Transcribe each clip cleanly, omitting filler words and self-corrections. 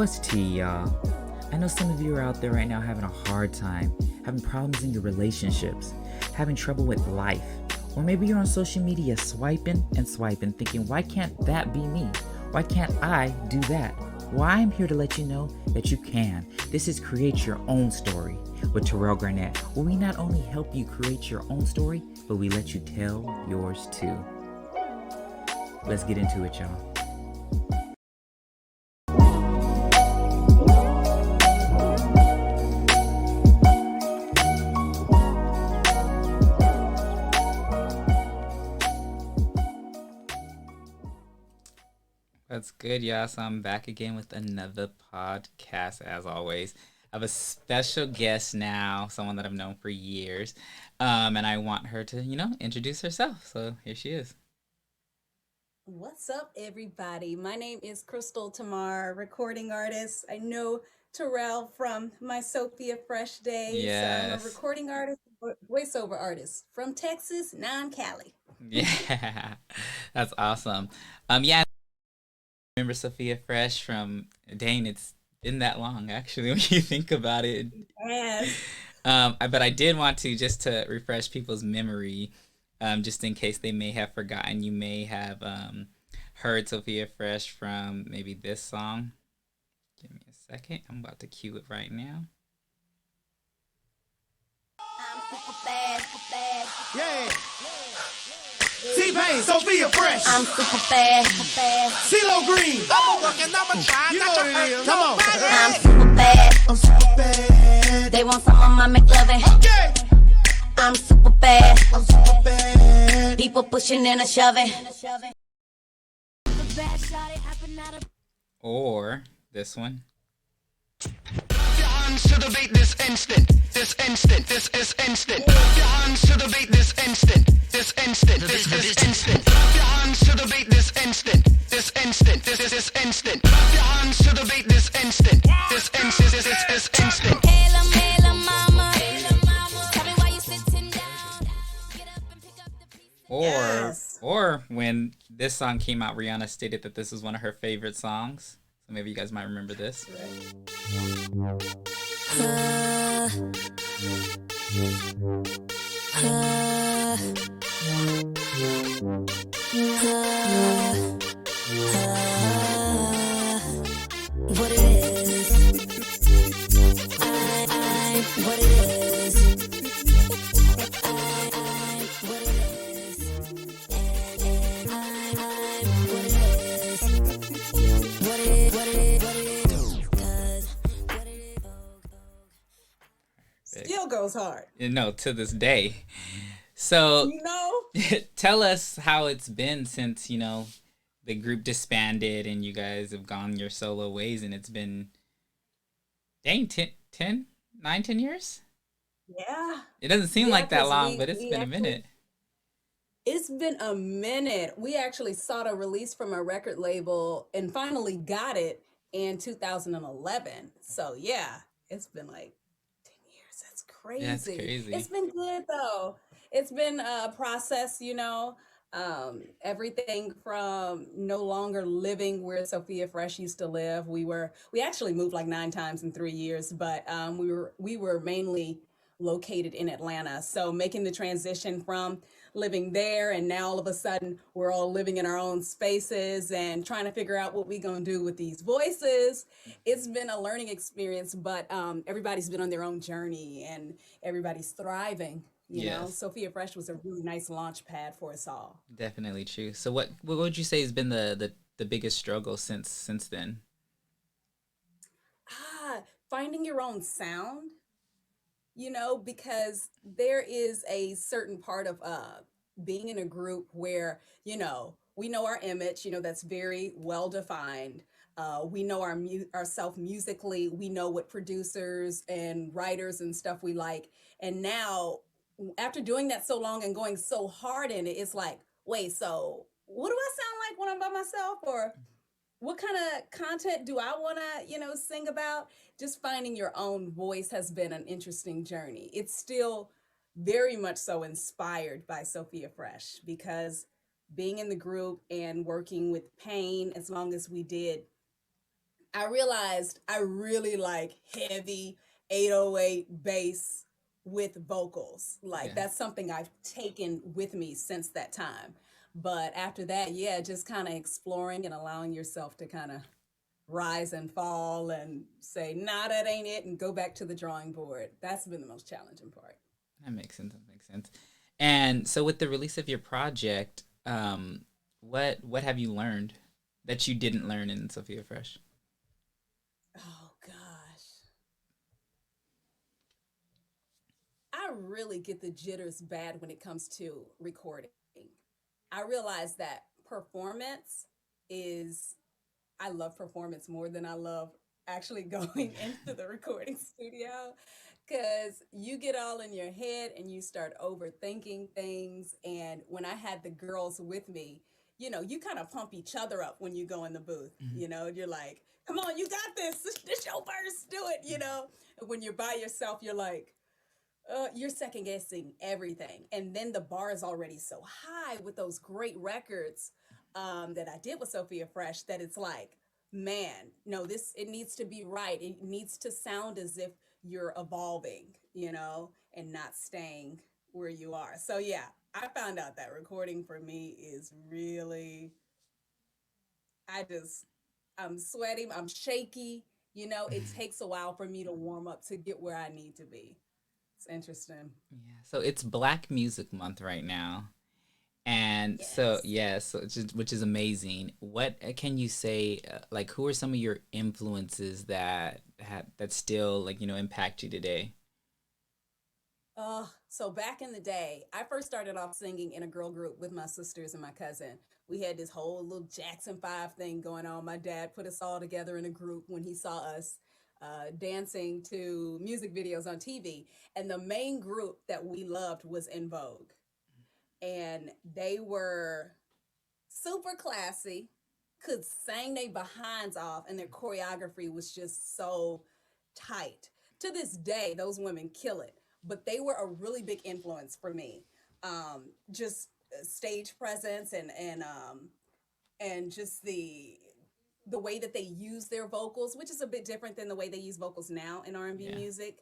What's tea, y'all? I know some of you are out there right now having a hard time, having problems in your relationships, having trouble with life. Or maybe you're on social media swiping and swiping, thinking, why can't that be me? Why can't I do that? Well, I'm here to let you know that you can. This is Create Your Own Story with Terrell Garnett, where we not only help you create your own story, but we let you tell yours too. Let's get into it, y'all. That's good, y'all. So I'm back again with another podcast, as always. I have a special guest now, someone that I've known for years, and I want her to, introduce herself. So here she is. What's up, everybody? My name is Crystal Tamar, recording artist. I know Terrell from my Sophia Fresh days. I'm a Yes. recording artist, voiceover artist from Texas, non Cali. Yeah, that's awesome. Yeah, I remember Sophia Fresh from, dang, it's been that long, actually, when you think about it. Yes. But I did want to just to refresh people's memory, just in case they may have forgotten. You may have heard Sophia Fresh from maybe this song. Give me a second. I'm about to cue it right now. I'm super bad, super bad. Yeah. T-Pain, Sophia Fresh. I'm super bad, super bad. CeeLo Green. I'm working, I'm trying. You know what it is. Come on. I'm super bad. I'm super bad. They want some of my McLovin. Okay. I'm super bad. I'm super bad. People pushing and a shoving. Or this one. Your hands to the beat this instant. This instant. This is instant. Your hands to the beat this instant. This instant. This is instant. Your hands to the beat this instant. This instant. This is instant. Your hands to the beat this instant. This instant. This is instant. Or Yes. or when this song came out, Rihanna stated that this is one of her favorite songs. So maybe you guys might remember this. What it is. What it is. What it is. What it is. Still goes hard. To this day. So You know? tell us how it's been since, the group disbanded and you guys have gone your solo ways, and it's been, dang, 10 years? Yeah. It doesn't seem Yeah, like that 'cause long, we, but it's we been a actually minute. It's been a minute. We actually sought a release from a record label and finally got it in 2011. So yeah, it's been like 10 years. That's Yeah, it's crazy. It's crazy. been good though. It's been a process, everything from no longer living where Sophia Fresh used to live. We actually moved like 9 times in 3 years, but we were mainly located in Atlanta. So making the transition from living there and now all of a sudden we're all living in our own spaces and trying to figure out what we're going to do with these voices. It's been a learning experience, but everybody's been on their own journey and everybody's thriving. Yes, Sophia Fresh was a really nice launch pad for us all. definitely true. So what would you say has been the biggest struggle since then? Finding your own sound, because there is a certain part of being in a group where, we know our image, that's very well defined. We know ourself musically. We know what producers and writers and stuff we like. And now, after doing that so long and going so hard in it, it's like, wait, so what do I sound like when I'm by myself? Or what kind of content do I want to, sing about? Just finding your own voice has been an interesting journey. It's still very much so inspired by Sophia Fresh because being in the group and working with Pain as long as we did I realized I really like heavy 808 bass with vocals. Like Yeah. that's something I've taken with me since that time. But after that, yeah, just kind of exploring and allowing yourself to kind of rise and fall and say, nah, that ain't it, and go back to the drawing board. That's been the most challenging part. That makes sense. That makes sense. And so, with the release of your project, what have you learned that you didn't learn in Sophia Fresh? Oh gosh. I really get the jitters bad when it comes to recording. I realize that performance is, I love performance more than I love actually going into the recording studio because you get all in your head and you start overthinking things. And when I had the girls with me, you kind of pump each other up when you go in the booth. Mhm. You're like, come on, you got this. This your first, do it. And when you're by yourself, you're like, you're second guessing everything. And then the bar is already so high with those great records that I did with Sophia Fresh that it's like, man, no, it needs to be right. It needs to sound as if you're evolving, and not staying where you are. So, yeah, I found out that recording for me is really, I just, I'm sweating, I'm shaky. It takes a while for me to warm up to get where I need to be. It's interesting. Yeah. So it's Black Music Month right now, and so Yes. yeah, so which is amazing. What can you say? Like, who are some of your influences that still impact you today? So back in the day, I first started off singing in a girl group with my sisters and my cousin. We had this whole little Jackson 5 thing going on. My dad put us all together in a group when he saw us dancing to music videos on TV. And the main group that we loved was In Vogue. And they were super classy, could sing their behinds off, and their choreography was just so tight. To this day, those women kill it, but they were a really big influence for me. Just stage presence and just the way that they use their vocals, which is a bit different than the way they use vocals now in R&B Yeah. music.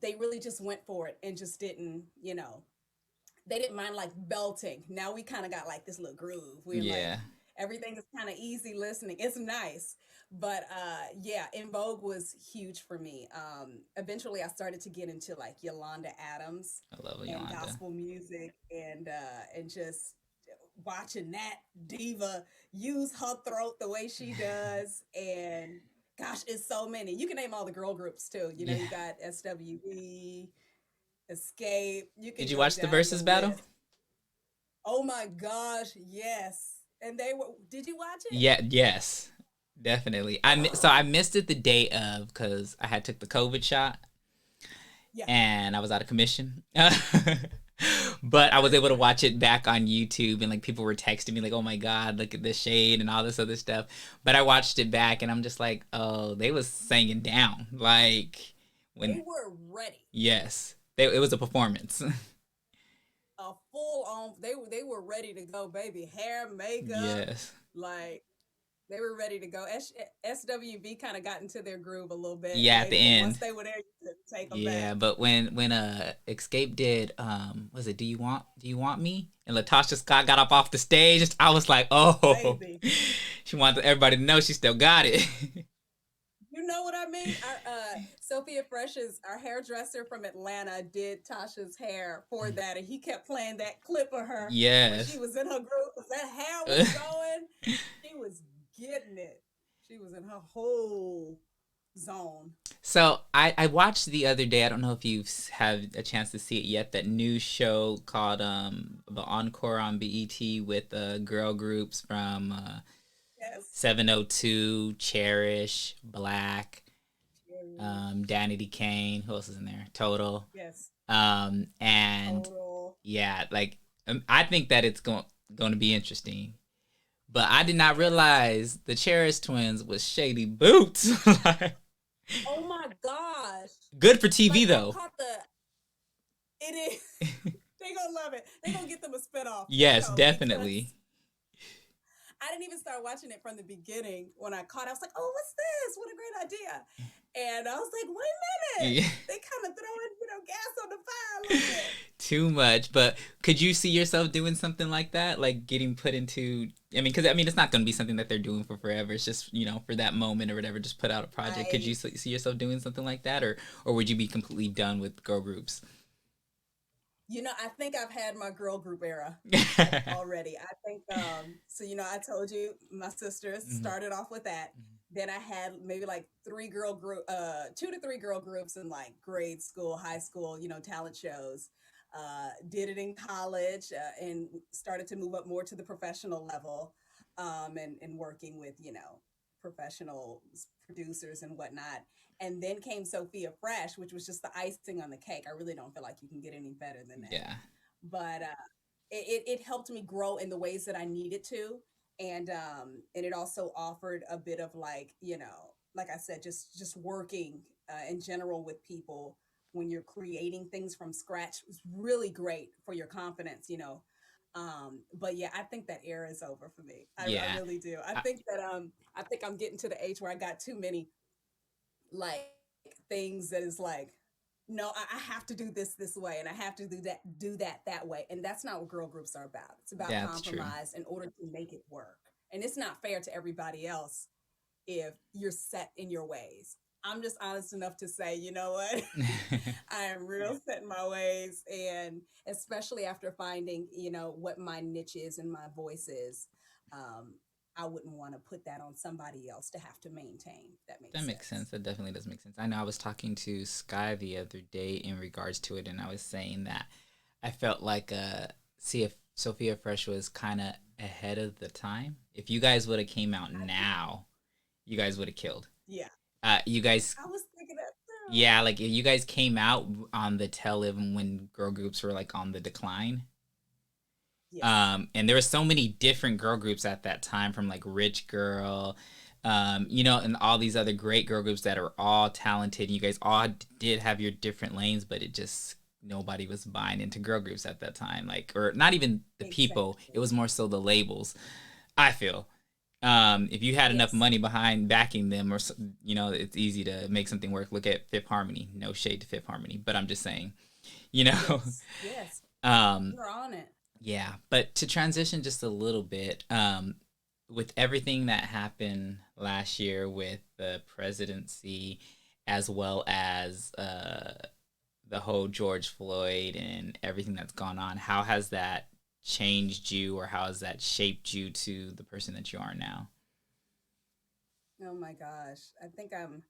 They really just went for it and just didn't, they didn't mind like belting. Now we kind of got like this little groove. We're like Yeah. everything is kind of easy listening. It's nice. But yeah, In Vogue was huge for me. Eventually I started to get into like Yolanda Adams I love and Yolanda. gospel music and just watching that diva use her throat the way she does. And gosh, it's so many. You can name all the girl groups too. Yeah. You got SWB, Escape. You Did can you go watch the down the versus battle? list. Oh my gosh, yes. And they were, did you watch it? Yeah. Yes. Definitely. So I missed it the day of because I had took the COVID shot Yeah. and I was out of commission. But I was able to watch it back on YouTube, and like people were texting me like, "Oh my God, look at this shade and all this other stuff." But I watched it back, and I'm just like, "Oh, they was singing down like They when were ready. yes, it was a performance." A full on, they were ready to go, baby. Hair, makeup, Yes. like they were ready to go. SWB kind of got into their groove a little bit, Yeah, and at the they once end. they were there, you couldn't take them Yeah, back. but when Escape did was it Do You Want Me? And Latasha Scott got up off the stage, I was like, "Oh." Baby, She wanted everybody to know she still got it. you know what I mean? Sophia Fresh's our hairdresser from Atlanta did Tasha's hair for that, and he kept playing that clip of her when she Yes. was in her group. 'Cause that hair was going, she was getting it. She was in her whole zone. So I watched the other day. I don't know if you've had a chance to see it yet. That new show called the Encore on BET with girl groups from Yes, 702, Cherish, Black, Cherry. Danity Kane. Who else is in there? Total. Yes, And total. yeah, like I think that it's going to be interesting. But I did not Yes. realize the Cherish twins was Shady Boots. Like, Oh my gosh! good for TV Like I though. caught the. It is. They gonna love it. They gonna get them a spinoff for Yes, sure because definitely. I didn't even start watching it from the beginning. When I caught, I was like, "Oh, what's this? What a great idea!" And I was like, "Wait a minute! Yeah. They kind of throwing gas on the fire a little bit." Too much, but could you see yourself doing something like that, like getting put into? I mean, because I mean, it's not going to be something that they're doing for forever. It's just for that moment or whatever. Just put out a project. Could you Right. see yourself doing something like that, or would you be completely done with girl groups? I think I've had my girl group era already. I think so I told you my sisters Mhm. started off with that. Then I had maybe like two to three girl groups in like grade school, high school, talent shows. Did it in college and started to move up more to the professional level and working with, professional producers and whatnot. And then came Sophia Fresh, which was just the icing on the cake. I really don't feel like you can get any better than that. Yeah, But it helped me grow in the ways that I needed to, and it also offered a bit of like like I said, just working in general with people when you're creating things from scratch was really great for your confidence. But yeah, I think that era is over for me. I yeah, really do. I I, think that I think I'm getting to the age where I got too many like things that is like no, I have to do this way and I have to do that way, and that's not what girl groups are about. It's about that's true. compromise in order to make it work, and it's not fair to everybody else if you're set in your ways. I'm just honest enough to say, you know what? I am real set in my ways, and especially after finding what my niche is and my voice is. um, I wouldn't want to put that on somebody else to have to maintain. If that That makes makes sense. sense. That definitely does make sense. I know I was talking to Sky the other day in regards to it, and I was saying that I felt like see if Sophia Fresh was kind of ahead of the time. If you guys would have came out I think, now, you guys would have killed. yeah, You guys, I was thinking that too. yeah, like if you guys came out on the tail end when girl groups were like on the decline. Yes, And there were so many different girl groups at that time, from like Rich Girl, and all these other great girl groups that are all talented. You guys all did have your different lanes, but it just nobody was buying into girl groups at that time. Like, or not even the people. It exactly. was more so the labels. I feel. If you had enough Yes, money behind backing them, it's easy to make something work. Look at Fifth Harmony. No shade to Fifth Harmony, but I'm just saying, you know. yes, yes. um, You're on it. yeah, but to transition just a little bit, with everything that happened last year with the presidency, as well as the whole George Floyd and everything that's gone on, how has that changed you, or how has that shaped you to the person that you are now? Oh my gosh, I think I'm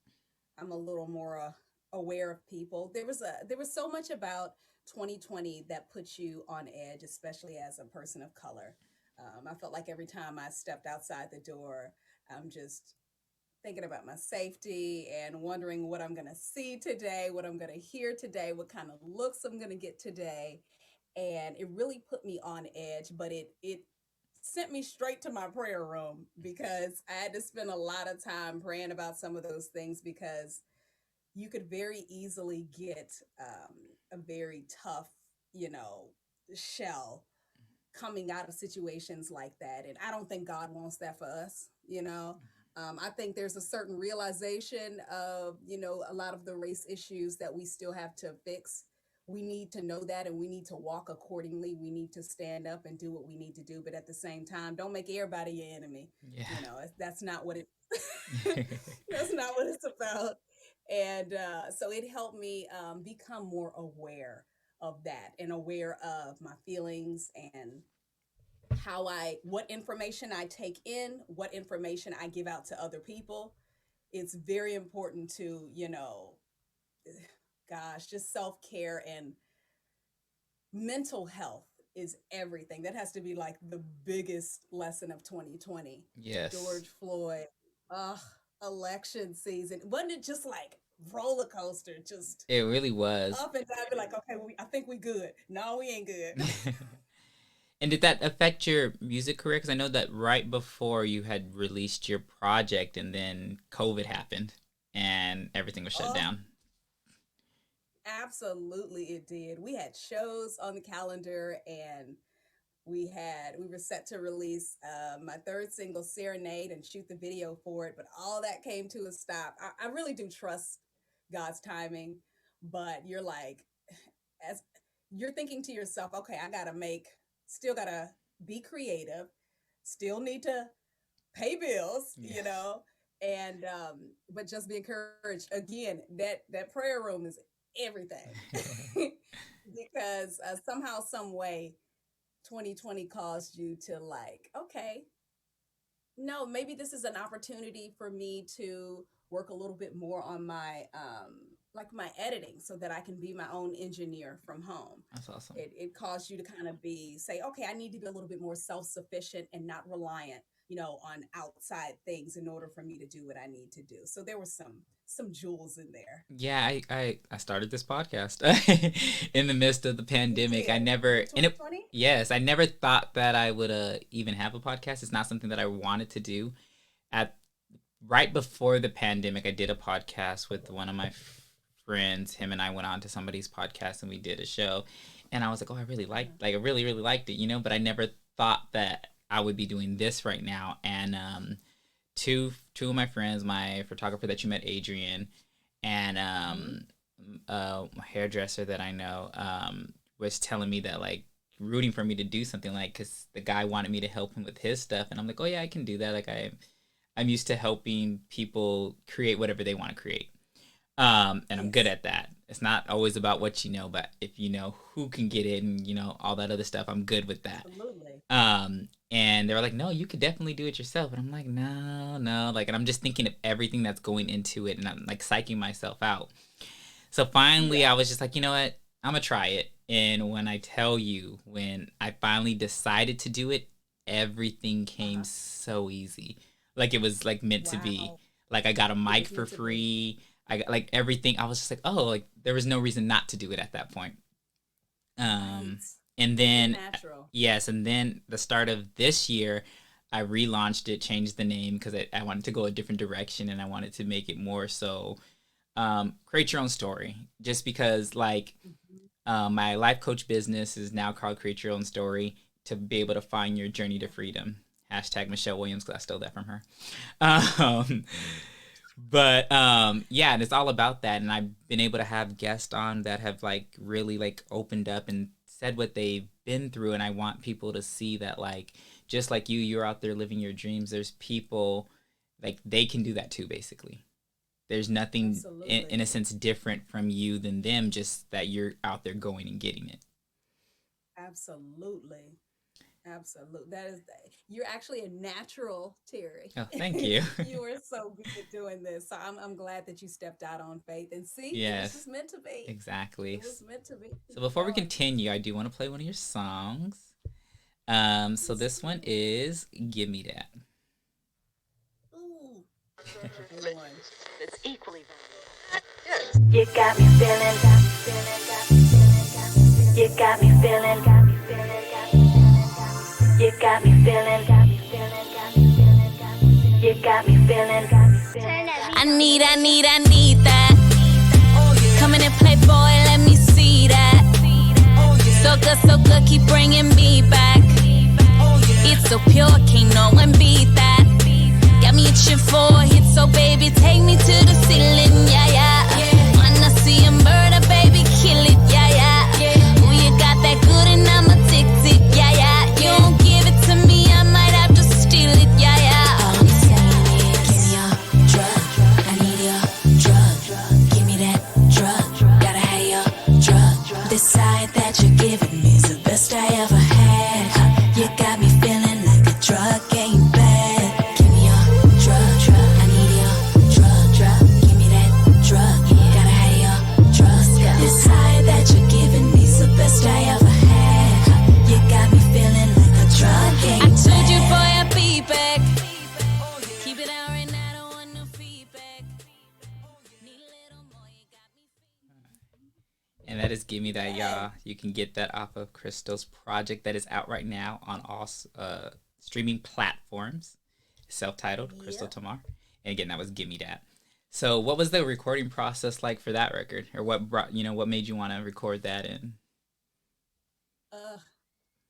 a little more aware of people. There was so much about 2020 that puts you on edge, especially as a person of color. I felt like every time I stepped outside the door, I'm just thinking about my safety and wondering what I'm going to see today, what I'm going to hear today, what kind of looks I'm going to get today. And it really put me on edge, but it sent me straight to my prayer room because I had to spend a lot of time praying about some of those things because you could very easily get a very tough, you know, shell coming out of situations like that. And I don't think God wants that for us. I think there's a certain realization of, a lot of the race issues that we still have to fix. We need to know that and we need to walk accordingly. We need to stand up and do what we need to do. But at the same time, don't make everybody your enemy. Yeah. That's not what it that's not what it's about. And so it helped me become more aware of that and aware of my feelings and what information I take in, what information I give out to other people. It's very important to, gosh, just self care and mental health is everything. That has to be like the biggest lesson of 2020. Yes, George Floyd, ugh, election season. Wasn't it just like roller coaster, just it really was. up and down? Be like, okay, I think we good. No, we ain't good. And did that affect your music career? Because I know that right before you had released your project, and then COVID happened, and everything was shut Oh, down. absolutely, it did. We had shows on the calendar, and we were set to release my third single, Serenade, and shoot the video for it, but all that came to a stop. I really do trust God's timing, but you're like, as you're thinking to yourself, okay, I gotta still gotta be creative, still need to pay bills, Yeah. and but just be encouraged. Again, that prayer room is everything, because somehow, some way, 2020 caused you to like, okay, no, maybe this is an opportunity for me to work a little bit more on my like my editing, so that I can be my own engineer from home. That's awesome. It caused you to kind of say, okay, I need to be a little bit more self-sufficient and not reliant, on outside things in order for me to do what I need to do. So there were some jewels in there. Yeah, I started this podcast in the midst of the You pandemic. I did never, in and it, 2020. yes, I never thought that I would even have a podcast. It's not something that I wanted to do. At right before the pandemic, I did a podcast with one of my friends. Him and I went on to somebody's podcast and we did a show. And I was like, oh, I really liked, like, I really, really liked it, but I never thought that I would be doing this right now. And two of my friends, my photographer that you met, Adrian, and Mm-hmm. a hairdresser that I know, was telling me that, like, rooting for me to do something, like, because the guy wanted me to help him with his stuff, and I'm like, oh yeah, I can do that. Like, I'm used to helping people create whatever they want to create, and I'm good Yes, at that. It's not always about what you know, but if you know who can get it and all that other stuff, I'm good with that. absolutely. And they were like, no, you could definitely do it yourself. And I'm like, no, no. Like, and I'm just thinking of everything that's going into it, and I'm like psyching myself out. So finally, Yeah, I was just like, you know what? I'm gonna try it. And when I tell you, when I finally decided to do it, everything came uh-huh. so easy. Like it was like meant to be. Wow, Like I got a it mic was for meant to be. free. I got like everything. I was just like, oh, like there was no reason not to do it at that point. Right. Um, and Make it then natural. yes, and then the start of this year, I relaunched it, changed the name because I wanted to go a different direction and I wanted to make it more so, create your own story. Just because like, Mhm. my life coach business is now called Create Your Own Story, to be able to find your journey to freedom. Hashtag Michelle Williams, because I stole that from her. Um, but yeah, and it's all about that. And I've been able to have guests on that have like really like opened up and said what they've been through. And I want people to see that, like, just like you're out there living your dreams. There's people like they can do that too, basically. There's nothing in Absolutely. a sense different from you than them, just that you're out there going and getting it. Absolutely. Absolutely. You're actually a natural, Terry. Oh, thank you. You are so good at doing this. So I'm glad that you stepped out on faith, and see, it was Yes, just meant to be. exactly. It was meant to be. So Keep before we going. continue, I do want to play one of your songs. So Let's this one do it. is "Give Me That." Ooh, which one? You got me feeling, you got me feeling, you got me feeling, you got me feeling. I need that. Come in and play boy, let me see that. So good, keep bringing me back. It's so pure, can't no one beat that. Got me itching for a hit, so baby, take me to the ceiling, yeah, yeah. Wanna see a murder, baby, kill it, yeah, yeah. Ooh, you got that good and I'm addicted, yeah, yeah. You don't give it to me, I might have to steal it, yeah, yeah. All I'm saying is, give me your drug, I need your drug. Give me that drug, gotta have your drug. This side that you're giving me is the best I ever had. You got me feeling like a drug ain't bad. Give me your drug, I need your drug. Give me that drug, gotta have your drug. This side that you're giving me is the best I ever had. You got me feeling like a drug ain't bad. I told you, boy, I'll be back. Keep it out right now, don't want no feedback. Need a little more, you got me And that is "Give Me That," Okay. y'all. You can get that off of Crystal's project that is out right now on all streaming platforms. Self-titled, Crystal Yep. Tamar. And again, that was "Give Me That." So, what was the recording process like for that record, or what brought what made you want to record that in? Uh,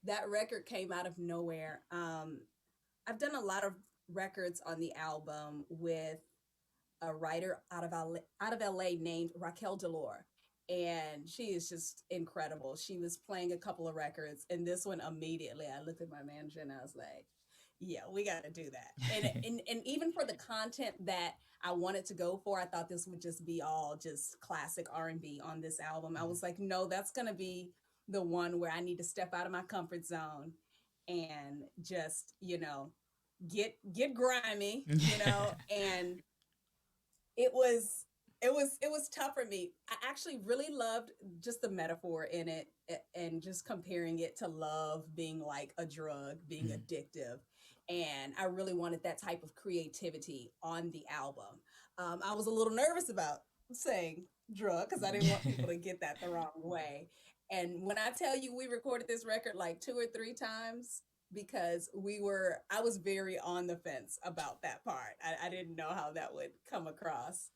that record came out of nowhere. I've done a lot of records on the album with a writer out of LA named Raquel Delore. And she is just incredible. She was playing a couple of records, and this one immediately I looked at my manager and I was like, yeah, we got to do that. And even for the content that I wanted to go for, I thought this would just be all just classic R&B on this album. I was like, no, that's going to be the one where I need to step out of my comfort zone and just, get grimy, and it was it was tough for me. I actually really loved just the metaphor in it, and just comparing it to love being like a drug, being addictive. And I really wanted that type of creativity on the album. I was a little nervous about saying drug because I didn't want people to get that the wrong way. And when I tell you we recorded this record like 2 or 3 times, because I was very on the fence about that part. I didn't know how that would come across.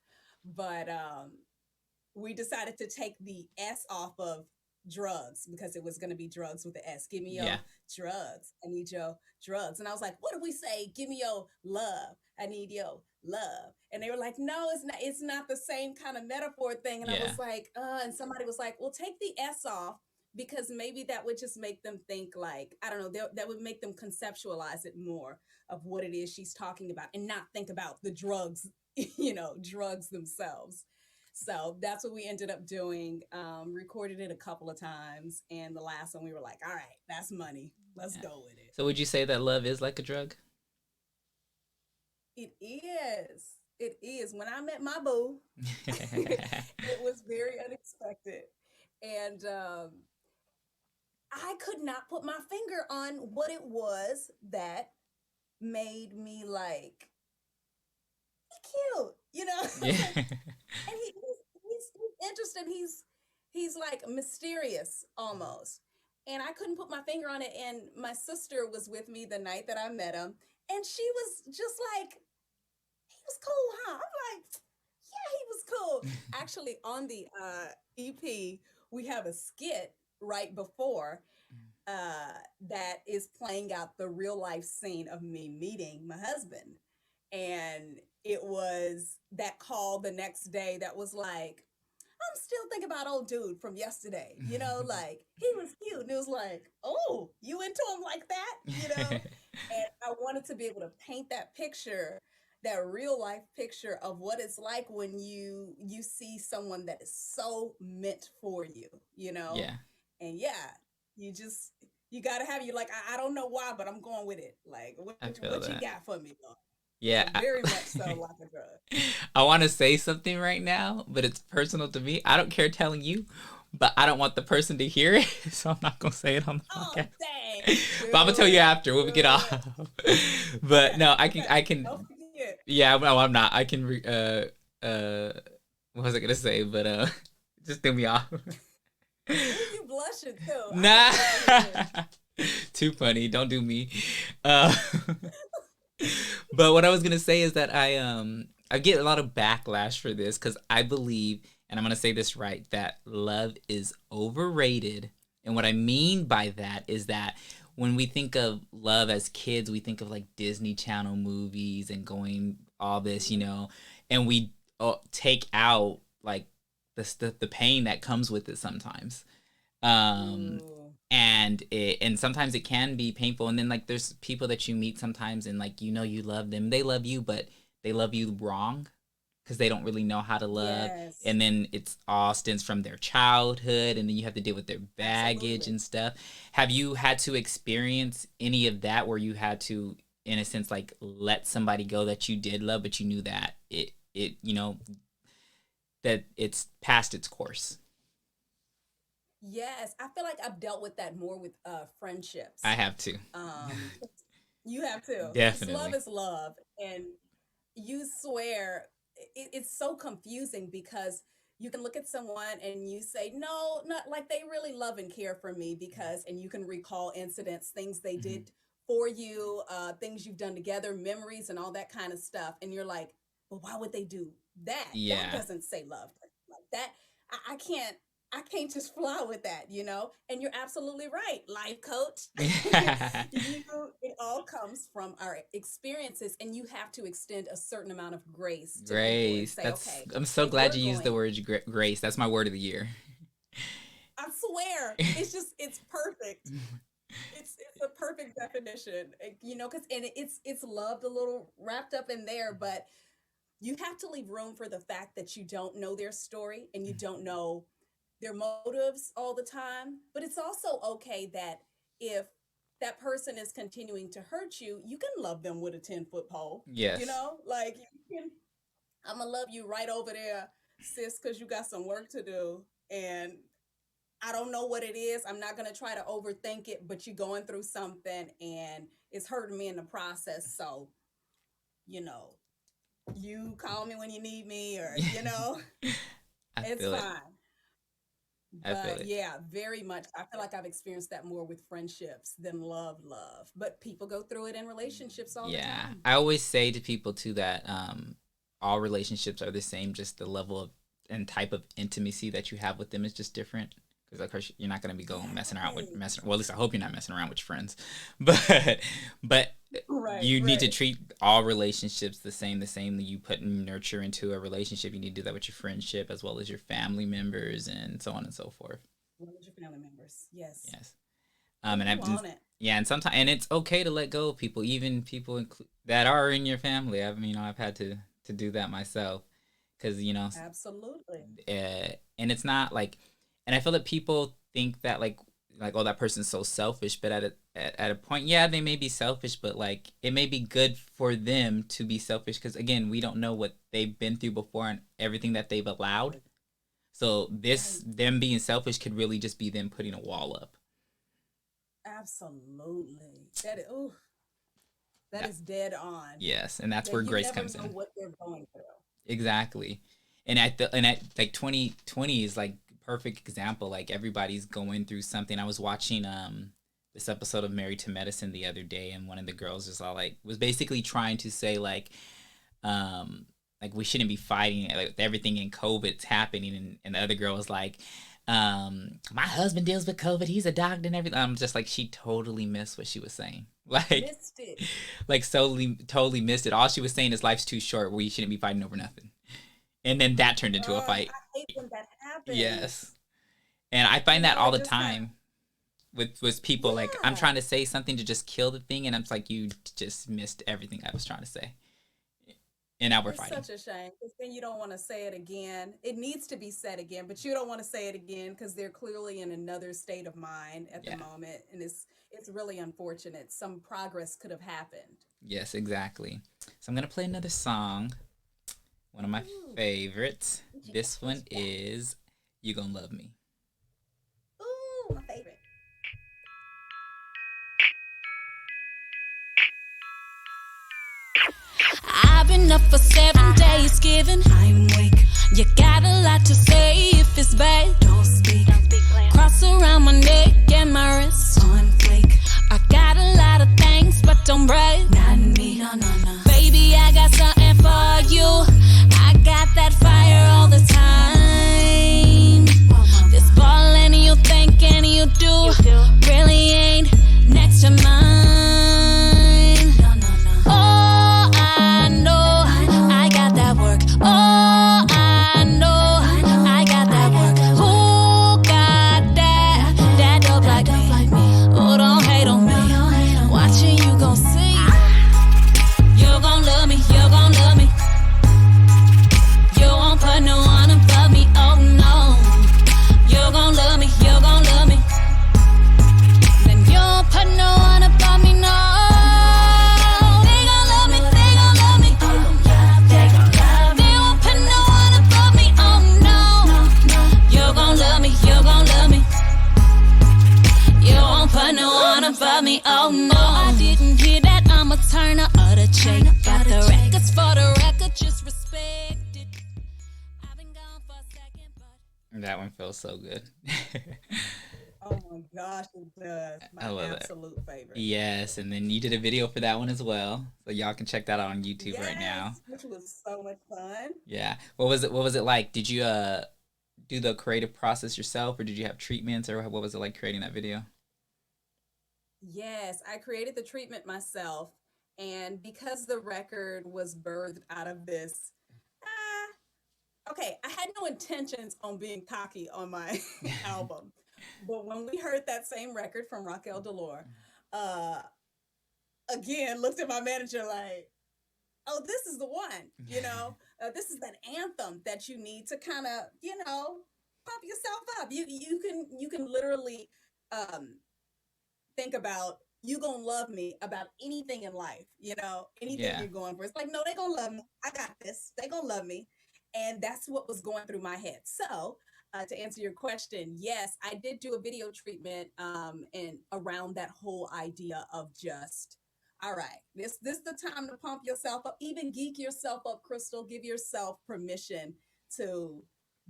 But we decided to take the S off of drugs because it was going to be drugs with the S. Give me your Yeah. drugs. I need your drugs. And I was like, what do we say? Give me your love. I need your love. And they were like, no, it's not the same kind of metaphor thing. And I Yeah. was like, and somebody was like, well, take the S off because maybe that would just make them think like, I don't know, that would make them conceptualize it more of what it is she's talking about and not think about the drugs, drugs themselves. So that's what we ended up doing. Recorded it a couple of times, and the last one we were like, "All right, that's money. Let's Yeah. go with it." So would you say that love is like a drug? It is. It is. When I met my boo, it was very unexpected, and I could not put my finger on what it was that made me like he cute, Yeah. and he's interesting. He's like mysterious almost. And I couldn't put my finger on it. And my sister was with me the night that I met him, and she was just like, he was cool, huh? I'm like, yeah, he was cool. Actually, on the EP, we have a skit right before that is playing out the real life scene of me meeting my husband. And it was that call the next day that was like, I'm still thinking about old dude from yesterday, like he was cute. And it was like, oh, you into him like that. And I wanted to be able to paint that picture, that real life picture of what it's like when you see someone that is so meant for you. Yeah. And yeah, you gotta have you like, I don't know why, but I'm going with it. Like I feel what you that. got for me, Lord? Yeah. So very much so like a drug. I want to say something right now, but it's personal to me. I don't care telling you, but I don't want the person to hear it, so I'm not gonna say it on the Oh podcast. dang. But I'm gonna tell you after when we get Do off. it. But no, I Okay. can. Don't forget. Yeah, no, I'm not. I can. What was I gonna say? But just threw me off. Ooh, you blushing too. Nah. I can tell you. Too funny. Don't do me. Uh, but what I was gonna say is that I get a lot of backlash for this because I believe, and I'm gonna say this right, that love is overrated. And what I mean by that is that when we think of love as kids, we think of like Disney Channel movies and going all this, and we take out like the pain that comes with it sometimes. Um, Ooh. and sometimes it can be painful. And then like there's people that you meet sometimes and like you love them, they love you, but they love you wrong because they don't really know how to love. Yes. And then it's all stems from their childhood, and then you have to deal with their baggage Absolutely. and stuff. Have you had to experience any of that where you had to, in a sense, like let somebody go that you did love, but you knew that it that it's past its course? Yes. I feel like I've dealt with that more with friendships. I have to. Um, you have to. Because love Definitely. is love. And you swear it's so confusing because you can look at someone and you say, no, not like they really love and care for me because, and you can recall incidents, things they Mhm. did for you, things you've done together, memories and all that kind of stuff. And you're like, well, why would they do that? That Yeah. doesn't say love like that. I can't. I can't just fly with that, you know? And you're absolutely right, life coach. you It all comes from our experiences, and you have to extend a certain amount of grace to people and Grace. say, That's. okay, I'm so if glad we're you used the going, word grace. That's my word of the year. I swear, it's perfect. It's a perfect definition, you know, because and it's loved a little wrapped up in there, but you have to leave room for the fact that you don't know their story and you don't know their motives all the time. But it's also okay that if that person is continuing to hurt you, you can love them with a 10-foot pole. You Yes. know, like you can, I'm gonna love you right over there, sis, because you got some work to do. And I don't know what it is. I'm not gonna try to overthink it, but you're going through something and it's hurting me in the process. So, you know, you call me when you need me, or I it's feel it. fine. I feel But it. yeah, very much. I feel like I've experienced that more with friendships than love. But people go through it in relationships all the Yeah. time. I always say to people too that all relationships are the same, just the level of and type of intimacy that you have with them is just different. Because of course you're not gonna be going messing around with Right. messing. Well, at least I hope you're not messing around with your friends, but Right, you need to right. treat all relationships the same. The same that you put nurture into a relationship, you need to do that with your friendship as well as your family members and so on and so forth. One of your family members. Yes. Yes. And And you I've been, on it. yeah, and sometimes, and it's okay to let go of people, even people that are in your family. I've had to do that myself because Absolutely. and it's not like, and I feel that people think that like oh, that person's so selfish, but at a point, yeah, they may be selfish, but like it may be good for them to be selfish because again, we don't know what they've been through before and everything that they've allowed. So this Right. them being selfish could really just be them putting a wall up. Absolutely. That That is dead on. yes, and that's That where you grace never comes know in. what they're going through. Exactly. And at like 2020 is like perfect example. Like everybody's going through something. I was watching this episode of Married to Medicine the other day, and one of the girls just all like was basically trying to say like we shouldn't be fighting like everything in COVID's happening, and the other girl was like my husband deals with COVID, he's a doctor and everything. I'm just like, she totally missed what she was saying. Like Missed it. like totally missed it. All she was saying is life's too short, we shouldn't be fighting over nothing. And then that turned into a fight. I hate when that Yes. happens. And I find that all It the just kind of, time with people. Like I'm yeah. trying to say something to just kill the thing, and I'm just like, you just missed everything I was trying to say. And now we're It's fighting. such a shame because then you don't want to say it again. It needs to be said again, but you don't want to say it again because they're clearly in another state of mind at the Yeah. moment, and it's really unfortunate. Some progress could have happened. Yes, exactly. So I'm gonna play another song. One of my Ooh, favorites. what you got? This What one you got? is "You Gonna Love Me." Ooh, my favorite. I've been up for 7 days giving. I'm weak. You got a lot to say if it's bad. Don't speak. Cross around my neck and my wrist. On fleek. I got a lot of things, but don't brag. Not me. No, no, no. Baby, I got something for you. I got that fire all the time. This ball and you think and you do really ain't next to mine. No, no, no. Oh, I know I got that work. Oh, I know I got that work. Who got that? That dope like me. Oh, don't hate on me. Watching you gon' see. You're gon' love me. You're gon' love me. You won't put no one above me. Oh no. You're gon' love me. You're gon' love me. Then you won't put no one above me. No. They gon' love me. They gon' love me. They won't put no one above me. Oh no. You're gon' love me. You're gon' love me. You won't put no one above me. Oh no. I didn't hear that. I'm a turner of the check. Got the records for the record. Just respect it. I've been gone for a second, but That one feels so good. Oh my gosh, it does. My I love it. absolute favorite. Yes, and then you did a video for that one as well, so y'all can check that out on YouTube right now. Yes, which was so much fun. Yeah. What was it? What was it like? do the creative process yourself, or did you have treatments, or what was it like creating that video? Yes, I created the treatment myself. And because the record was birthed out of this, okay, I had no intentions on being cocky on my album. But when we heard that same record from Raquel Delore, uh, again, looked at my manager like, oh, this is the one, this is that anthem that you need to kind of, pump yourself up. You can literally um, think about you gonna love me about anything in life, anything Yeah. you're going for. It's like, no, they gonna love me. I got this. They gonna love me. And that's what was going through my head. So to answer your question, yes, I did do a video treatment and around that whole idea of just, all right, this the time to pump yourself up, even geek yourself up, Crystal. Give yourself permission to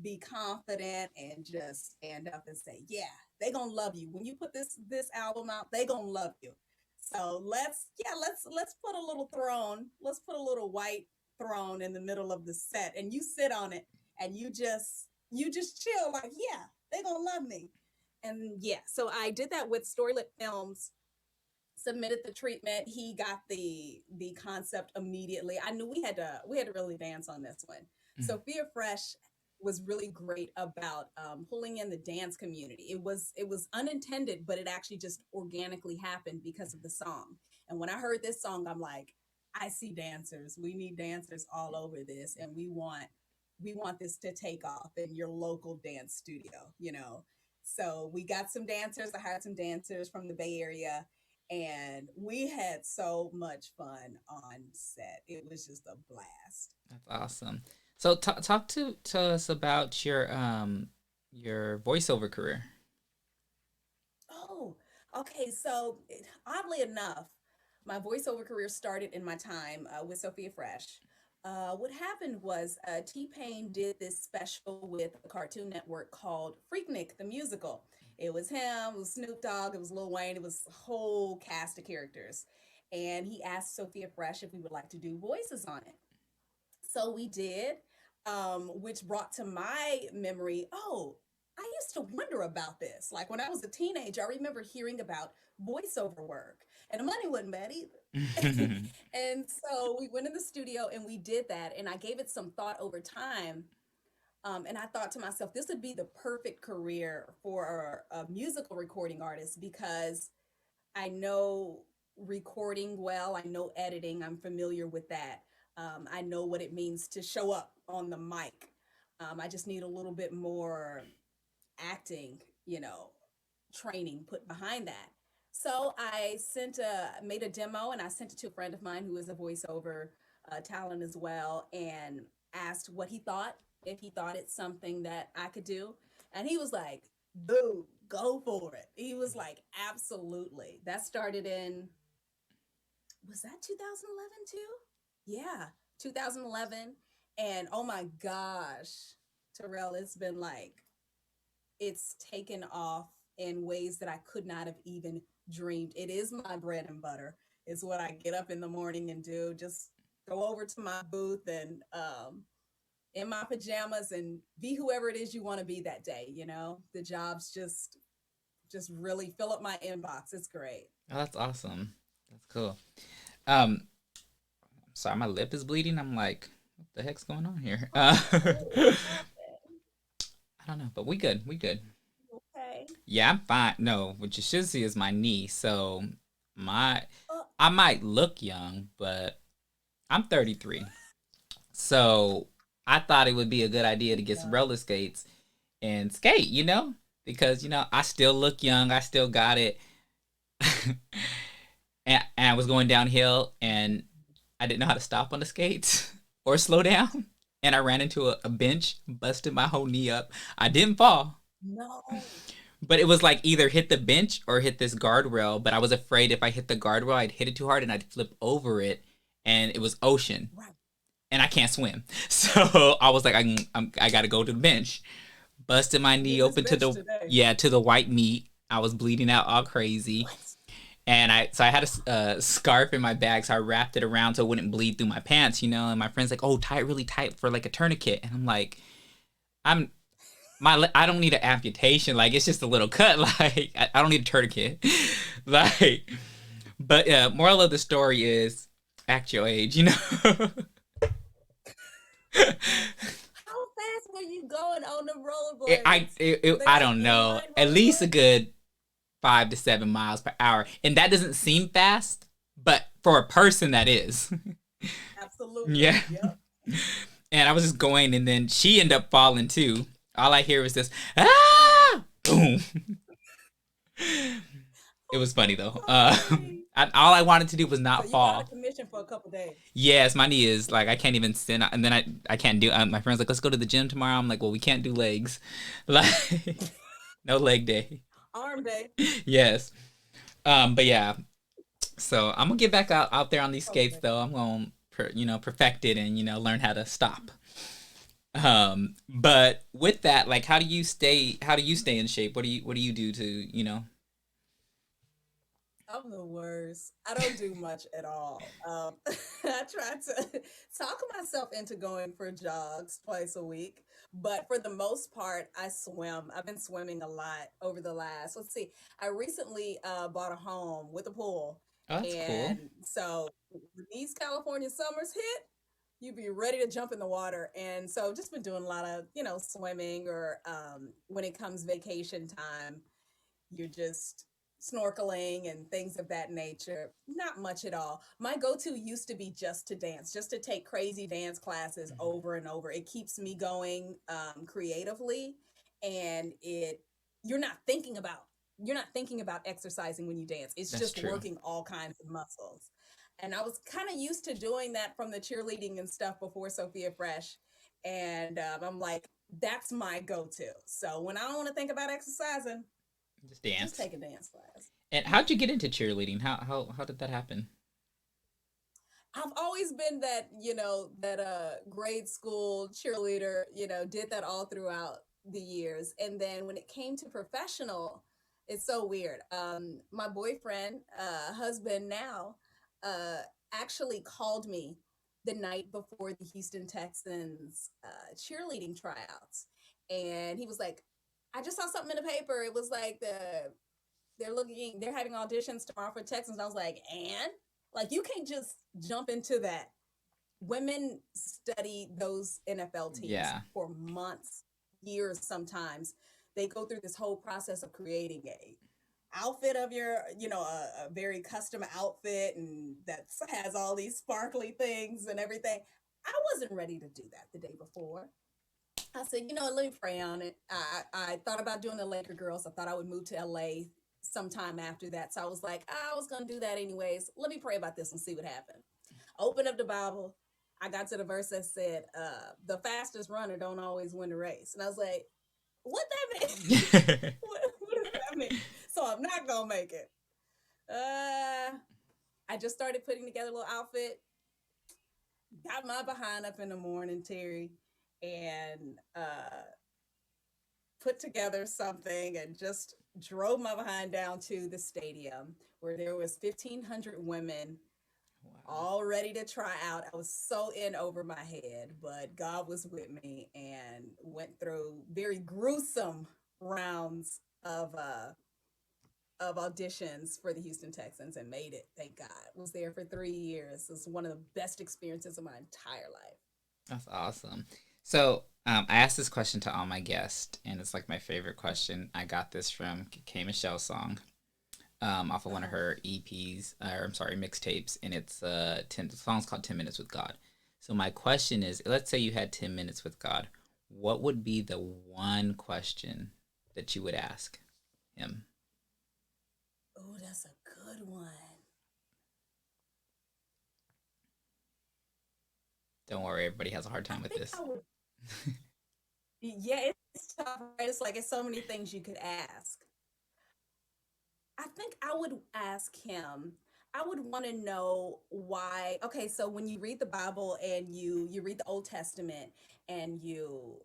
be confident and just stand up and say, yeah, they gonna love you when you put this album out. They gonna love you. So let's put a little throne. Let's put a little white throne in the middle of the set, and you sit on it, and you just chill. Like, yeah, they gonna love me. And yeah, so I did that with Storylit Films, submitted the treatment. He got the concept immediately. I knew we had to really dance on this one. Mhm. Sophia Fresh was really great about pulling in the dance community. It was unintended, but it actually just organically happened because of the song. And when I heard this song, I'm like, I see dancers. We need dancers all over this, and we want this to take off in your local dance studio. So we got some dancers. I hired some dancers from the Bay Area, and we had so much fun on set. It was just a blast. That's awesome. So talk to us about your voiceover career. Oh, okay. So oddly enough, my voiceover career started in my time with Sophia Fresh. What happened was T Pain did this special with a Cartoon Network called Freaknik the Musical. It was him, it was Snoop Dogg, it was Lil Wayne, it was a whole cast of characters. And he asked Sophia Fresh if we would like to do voices on it. So we did, which brought to my memory, oh, I used to wonder about this. Like when I was a teenager, I remember hearing about voiceover work, and the money wasn't bad either. And so we went in the studio and we did that, and I gave it some thought over time. And I thought to myself, this would be the perfect career for a musical recording artist because I know recording well, I know editing, I'm familiar with that. I know what it means to show up on the mic. I just need a little bit more acting, training put behind that. So I made a demo and I sent it to a friend of mine who is a voiceover talent as well, and asked what he thought, if he thought it's something that I could do. And he was like, "Boo, go for it." He was like, absolutely. That started in, was that 2011 too? Yeah, 2011. And oh my gosh, Terrell, it's taken off in ways that I could not have even dreamed. It is my bread and butter. It's what I get up in the morning and do. Just go over to my booth and in my pajamas and be whoever it is you want to be that day. The jobs just really fill up my inbox. It's great. Oh, that's awesome. That's cool. Um, Sorry, my lip is bleeding. I'm like, what the heck's going on here? Oh, what happened? I don't know, but we good. We good. Okay. Yeah, I'm fine. No, what you should see is my knee. So my Oh, I might look young, but I'm 33. So I thought it would be a good idea to get some no. roller skates and skate, because I still look young. I still got it. And I was going downhill and I didn't know how to stop on the skates or slow down. And I ran into a bench, busted my whole knee up. I didn't fall, No. but it was like either hit the bench or hit this guardrail. But I was afraid if I hit the guardrail, I'd hit it too hard and I'd flip over it. And it was ocean Right. and I can't swim. So I was like, I got to go to the bench. Busted my knee Get this open to bench the, today. yeah, to the white meat. I was bleeding out all crazy. What? And I had a scarf in my bag, so I wrapped it around so it wouldn't bleed through my pants. And my friend's like, "Oh, tie it really tight for like a tourniquet." And I'm like, I'm I don't need an amputation. Like it's just a little cut. Like I don't need a tourniquet. Like, but moral of the story is act your age. You know. How fast were you going on the rollerblades? Were they I like don't know. inline At least a rollerblades? good 5 to 7 miles per hour, and that doesn't seem fast, but for a person that is. Absolutely. Yeah. Yep. And I was just going, and then she ended up falling too. All I hear was this ah boom. It was funny though. Sorry. All I wanted to do was So not you were out of fall. commission for a couple days. Yes, my knee is like I can't even sit, and then I can't do. My friend's like, let's go to the gym tomorrow. I'm like, well, we can't do legs, like no leg day. Arm day. Yes, but yeah. So I'm gonna get back out there on these skates Okay. though. I'm gonna perfect it and learn how to stop. But with that, like, how do you stay in shape? What do you do to I'm the worst. I don't do much at all. I try to talk myself into going for jogs twice a week, but for the most part, I swim. I've been swimming a lot over the last. Let's see. I recently bought a home with a pool, Oh, that's cool. and so when these California summers hit, you be ready to jump in the water. And so, just been doing a lot of swimming, or when it comes vacation time you're just snorkeling and things of that nature. Not much at all. My go to used to be just to dance, just to take crazy dance classes Mhm. over and over. It keeps me going creatively, and you're not thinking about you're not thinking about exercising when you dance. It's That's just true. working all kinds of muscles. And I was kind of used to doing that from the cheerleading and stuff before Sophia Fresh. And I'm like, that's my go to. So when I don't want to think about exercising, Just just dance. take a dance class. And Yeah. how'd you get into cheerleading? How did that happen? I've always been that grade school cheerleader, did that all throughout the years. And then when it came to professional, it's so weird. My boyfriend, husband now, uh actually called me the night before the Houston Texans cheerleading tryouts. And he was like, I just saw something in the paper. It was like they're having auditions tomorrow for Texans. And I was like, and like you can't just jump into that. Women study those NFL teams Yeah. for months, years sometimes. They go through this whole process of creating a outfit of a very custom outfit, and that has all these sparkly things and everything. I wasn't ready to do that the day before. I said, let me pray on it. I thought about doing the Laker girls. I thought I would move to LA sometime after that. So I was like, I was going to do that anyways. Let me pray about this and see what happened. Open up the Bible. I got to the verse that said, the fastest runner don't always win the race. And I was like, what that mean? What does that mean? So I'm not going to make it. I just started putting together a little outfit, got my behind up in the morning, Terry, and put together something and just drove my behind down to the stadium where there was 1,500 women Wow. all ready to try out. I was so in over my head, but God was with me and went through very gruesome rounds of auditions for the Houston Texans and made it. Thank God. Was there for 3 years. It was one of the best experiences of my entire life. That's awesome. So I asked this question to all my guests, and it's like my favorite question. I got this from K Michelle's song, off of one of Uh-huh. her EPs, or I'm sorry, mixtapes, and it's the song's called 10 Minutes with God. So my question is, let's say you had 10 minutes with God, what would be the one question that you would ask him? Oh, that's a good one. Don't worry, everybody has a hard I time with think this. I would. Yeah, it's tough. Right? It's like it's so many things you could ask. I think I would ask him. I would want to know why. Okay, so when you read the Bible and you read the Old Testament and you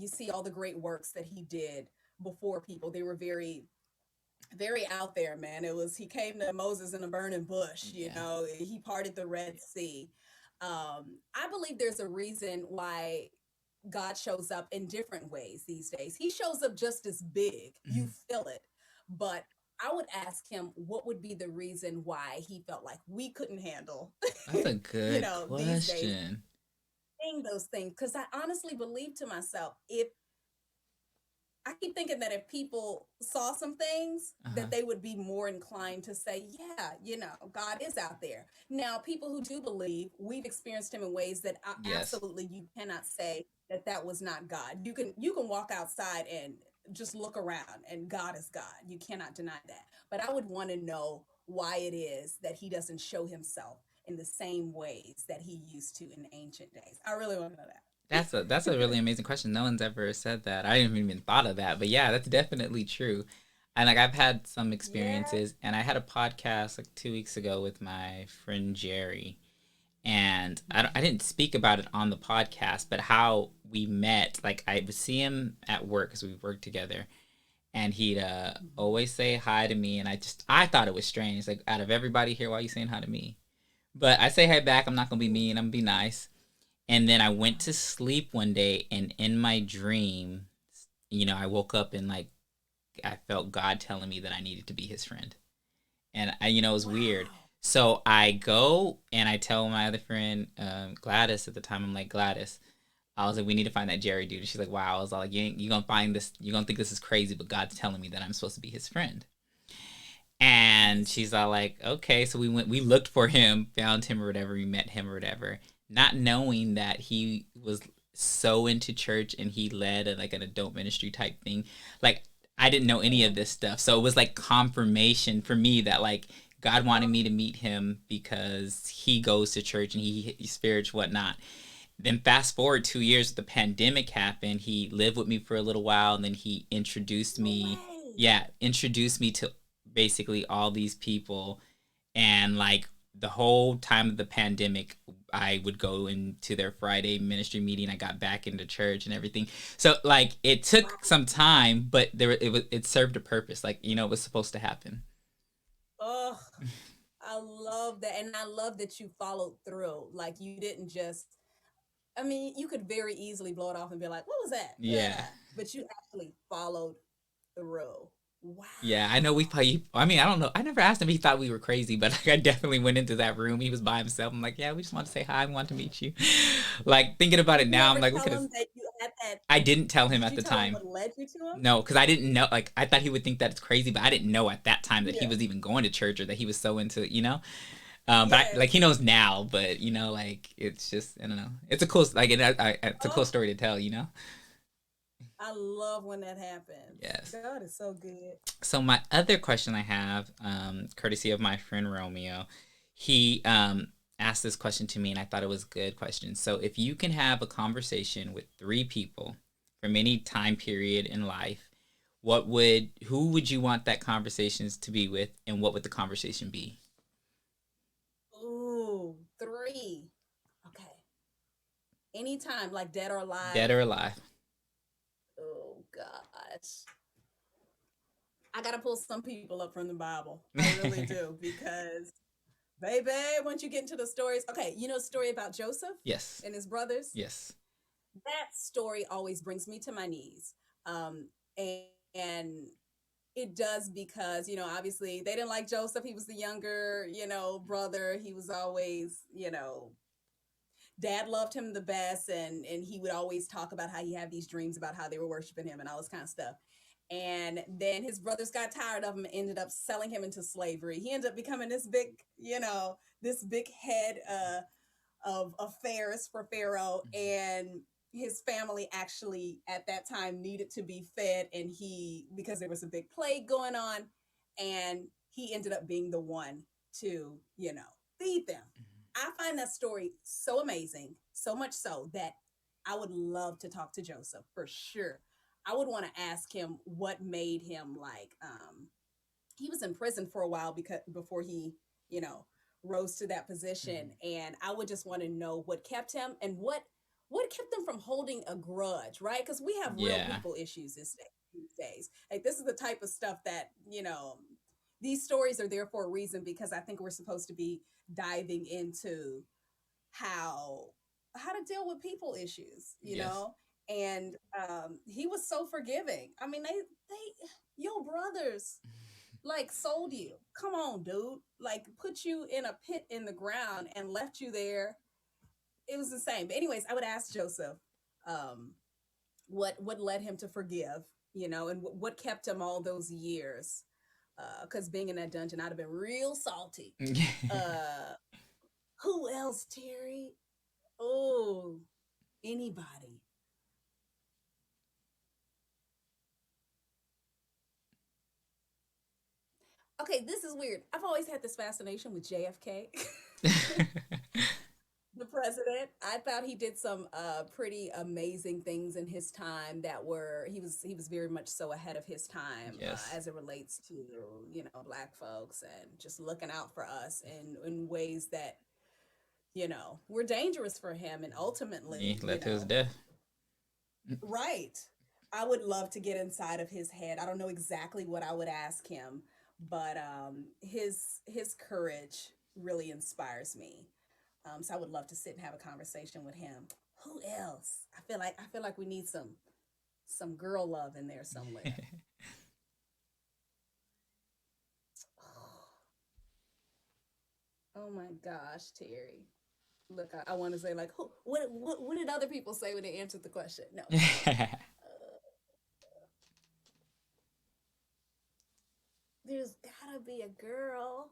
see all the great works that he did before people, they were very out there, man. He came to Moses in a burning bush, Yeah. he parted the Red Sea. I believe there's a reason why God shows up in different ways these days. He shows up just as big. You Mhm. feel it. But I would ask him what would be the reason why he felt like we couldn't handle, That's a good these days question. saying those things. Because I honestly believe to myself, if I keep thinking that if people saw some things, Uh-huh. that they would be more inclined to say, yeah, God is out there. Now, people who do believe, we've experienced him in ways that Yes. absolutely you cannot say that that was not God. You can walk outside and just look around and God is God. You cannot deny that. But I would want to know why it is that he doesn't show himself in the same ways that he used to in ancient days. I really want to know That's a really that. amazing question. No one's ever said that. I didn't even thought of that. But yeah, that's definitely true. And like I've had some Yeah. experiences, and I had a podcast like 2 weeks ago with my friend Jerry, and I didn't speak about it on the podcast, but how we met. Like I would see him at work because we worked together, and he'd Mhm. always say hi to me, and I thought it was strange. Like out of everybody here, why are you saying hi to me? But I say hi back. I'm not gonna be Ooh. mean. I'm gonna be nice. And then I went Uh-huh. to sleep one day, and in my dream, I woke up and like I felt God telling me that I needed to be His friend, and it was weird. Wow. So I go and I tell my other friend, Gladys at the time. I'm like, Gladys, I was like, we need to find that Jerry dude. And she's like, wow. I was like, you gonna find this? You gonna think this is crazy? But God's telling me that I'm supposed to be His friend. And Yes. she's all like, okay. So we looked for him, found him or whatever, we met him or whatever, not knowing that he was so into church and he led like an adult ministry type thing. Like I didn't know any of Oh. this stuff. So it was like confirmation for me that like God wanted me to meet him because he goes to church and he's spiritual, whatnot. Then fast forward 2 years, the pandemic happened. He lived with me for a little while, and then he introduced No me. way. Yeah, introduced me to basically all these people, and like the whole time of the pandemic, I would go into their Friday ministry meeting. I got back into church and everything. So like it took Wow. some time, but it served a purpose. Like it was supposed to happen. Oh, I love that. And I love that you followed through. Like you didn't just, I mean, you could very easily blow it off and be like, what was that? Yeah. But you actually followed through. Wow. Yeah, I know we probably. I mean, I don't know. I never asked him if he thought we were crazy, but like, I definitely went into that room. He was by himself. I'm like, yeah, we just want to say hi. We want to meet you. Like thinking about it Did you now, I'm ever like, we tell could have. him that you had that? I didn't tell him Did at you the tell him time. what led you to him? No, because I didn't know. Like, I thought he would think that it's crazy, but I didn't know at that time that he Yeah. was even going to church or that he was so into. But Yes. like he knows now. But like it's just I don't know. It's a cool like it's a cool Oh, story to tell. I love when that happens. Yes. God is so good. So my other question I have, courtesy of my friend Romeo, he asked this question to me, and I thought it was a good question. So if you can have a conversation with three people from any time period in life, who would you want that conversations to be with, and what would the conversation be? Ooh, three. Okay. Anytime, like dead or Dead alive. or alive? Oh gosh. I gotta pull some people up from the Bible. I really do because baby, once you get into the stories, okay, you know the story about Joseph Yes. and his brothers? Yes. That story always brings me to my knees. And it does because, obviously they didn't like Joseph. He was the younger, brother. He was always, dad loved him the best, and he would always talk about how he had these dreams about how they were worshiping him and all this kind of stuff. And then his brothers got tired of him and ended up selling him into slavery. He ended up becoming this big head of affairs for Pharaoh, and his family actually at that time needed to be fed, and because there was a big plague going on, and he ended up being the one to feed them. I find that story so amazing, so much so that I would love to talk to Joseph for sure. I would want to ask him what made him like he was in prison for a while because before he, you know, rose to that position, Mhm. and I would just want to know what kept him and what kept them from holding a grudge, right? Because we have real Yeah. people issues these days. Like this is the type of stuff that these stories are there for a reason because I think we're supposed to be diving into how how to deal with people issues, Yes. and he was so forgiving. I mean, they your brothers like sold you. Come on, dude. Like put you in a pit in the ground and left you there. It was insane. But anyways, I would ask Joseph, um, what led him to forgive, and what kept him all those years. Because being in that dungeon, I'd have been real salty. Uh, who else, Terry? Oh, anybody. Okay, this is weird. I've always had this fascination with JFK. The president. I thought he did some pretty amazing things in his time that were he was very much so ahead of his time Yes. as it relates to black folks and just looking out for us in ways that were dangerous for him and He ultimately led to his death. right. I would love to get inside of his head. I don't know exactly what I would ask him, but his courage really inspires me. So I would love to sit and have a conversation with him. Who else? I feel like we need some girl love in there somewhere. Oh my gosh, Terry. Look, I want to say like, who? What did other people say when they answered the question? No. There's gotta be a girl.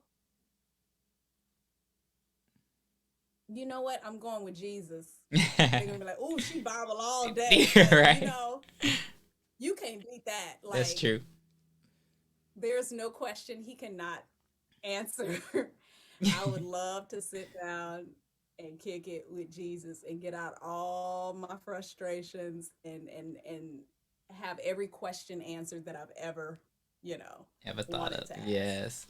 You know what? I'm going with Jesus. They're gonna be like, "Oh, she Bible all day." But, Right. you can't beat that. That's Like, true. there's no question he cannot answer. I would love to sit down and kick it with Jesus and get out all my frustrations and have every question answered that I've ever, you know, Ever thought wanted of? to ask. Yes.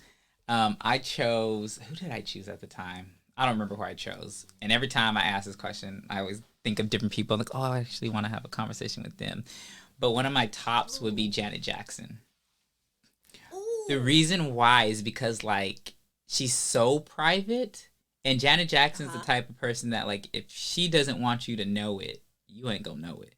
I chose. Who did I choose at the time? I don't remember who I chose. And every time I ask this question, I always think of different people. I'm like, oh, I actually want to have a conversation with them. But one of my tops would be Ooh. Janet Jackson. The Ooh. reason why is because like she's so private, and Janet Jackson's the Uh-huh. type of person that like if she doesn't want you to know it, you ain't gonna know it.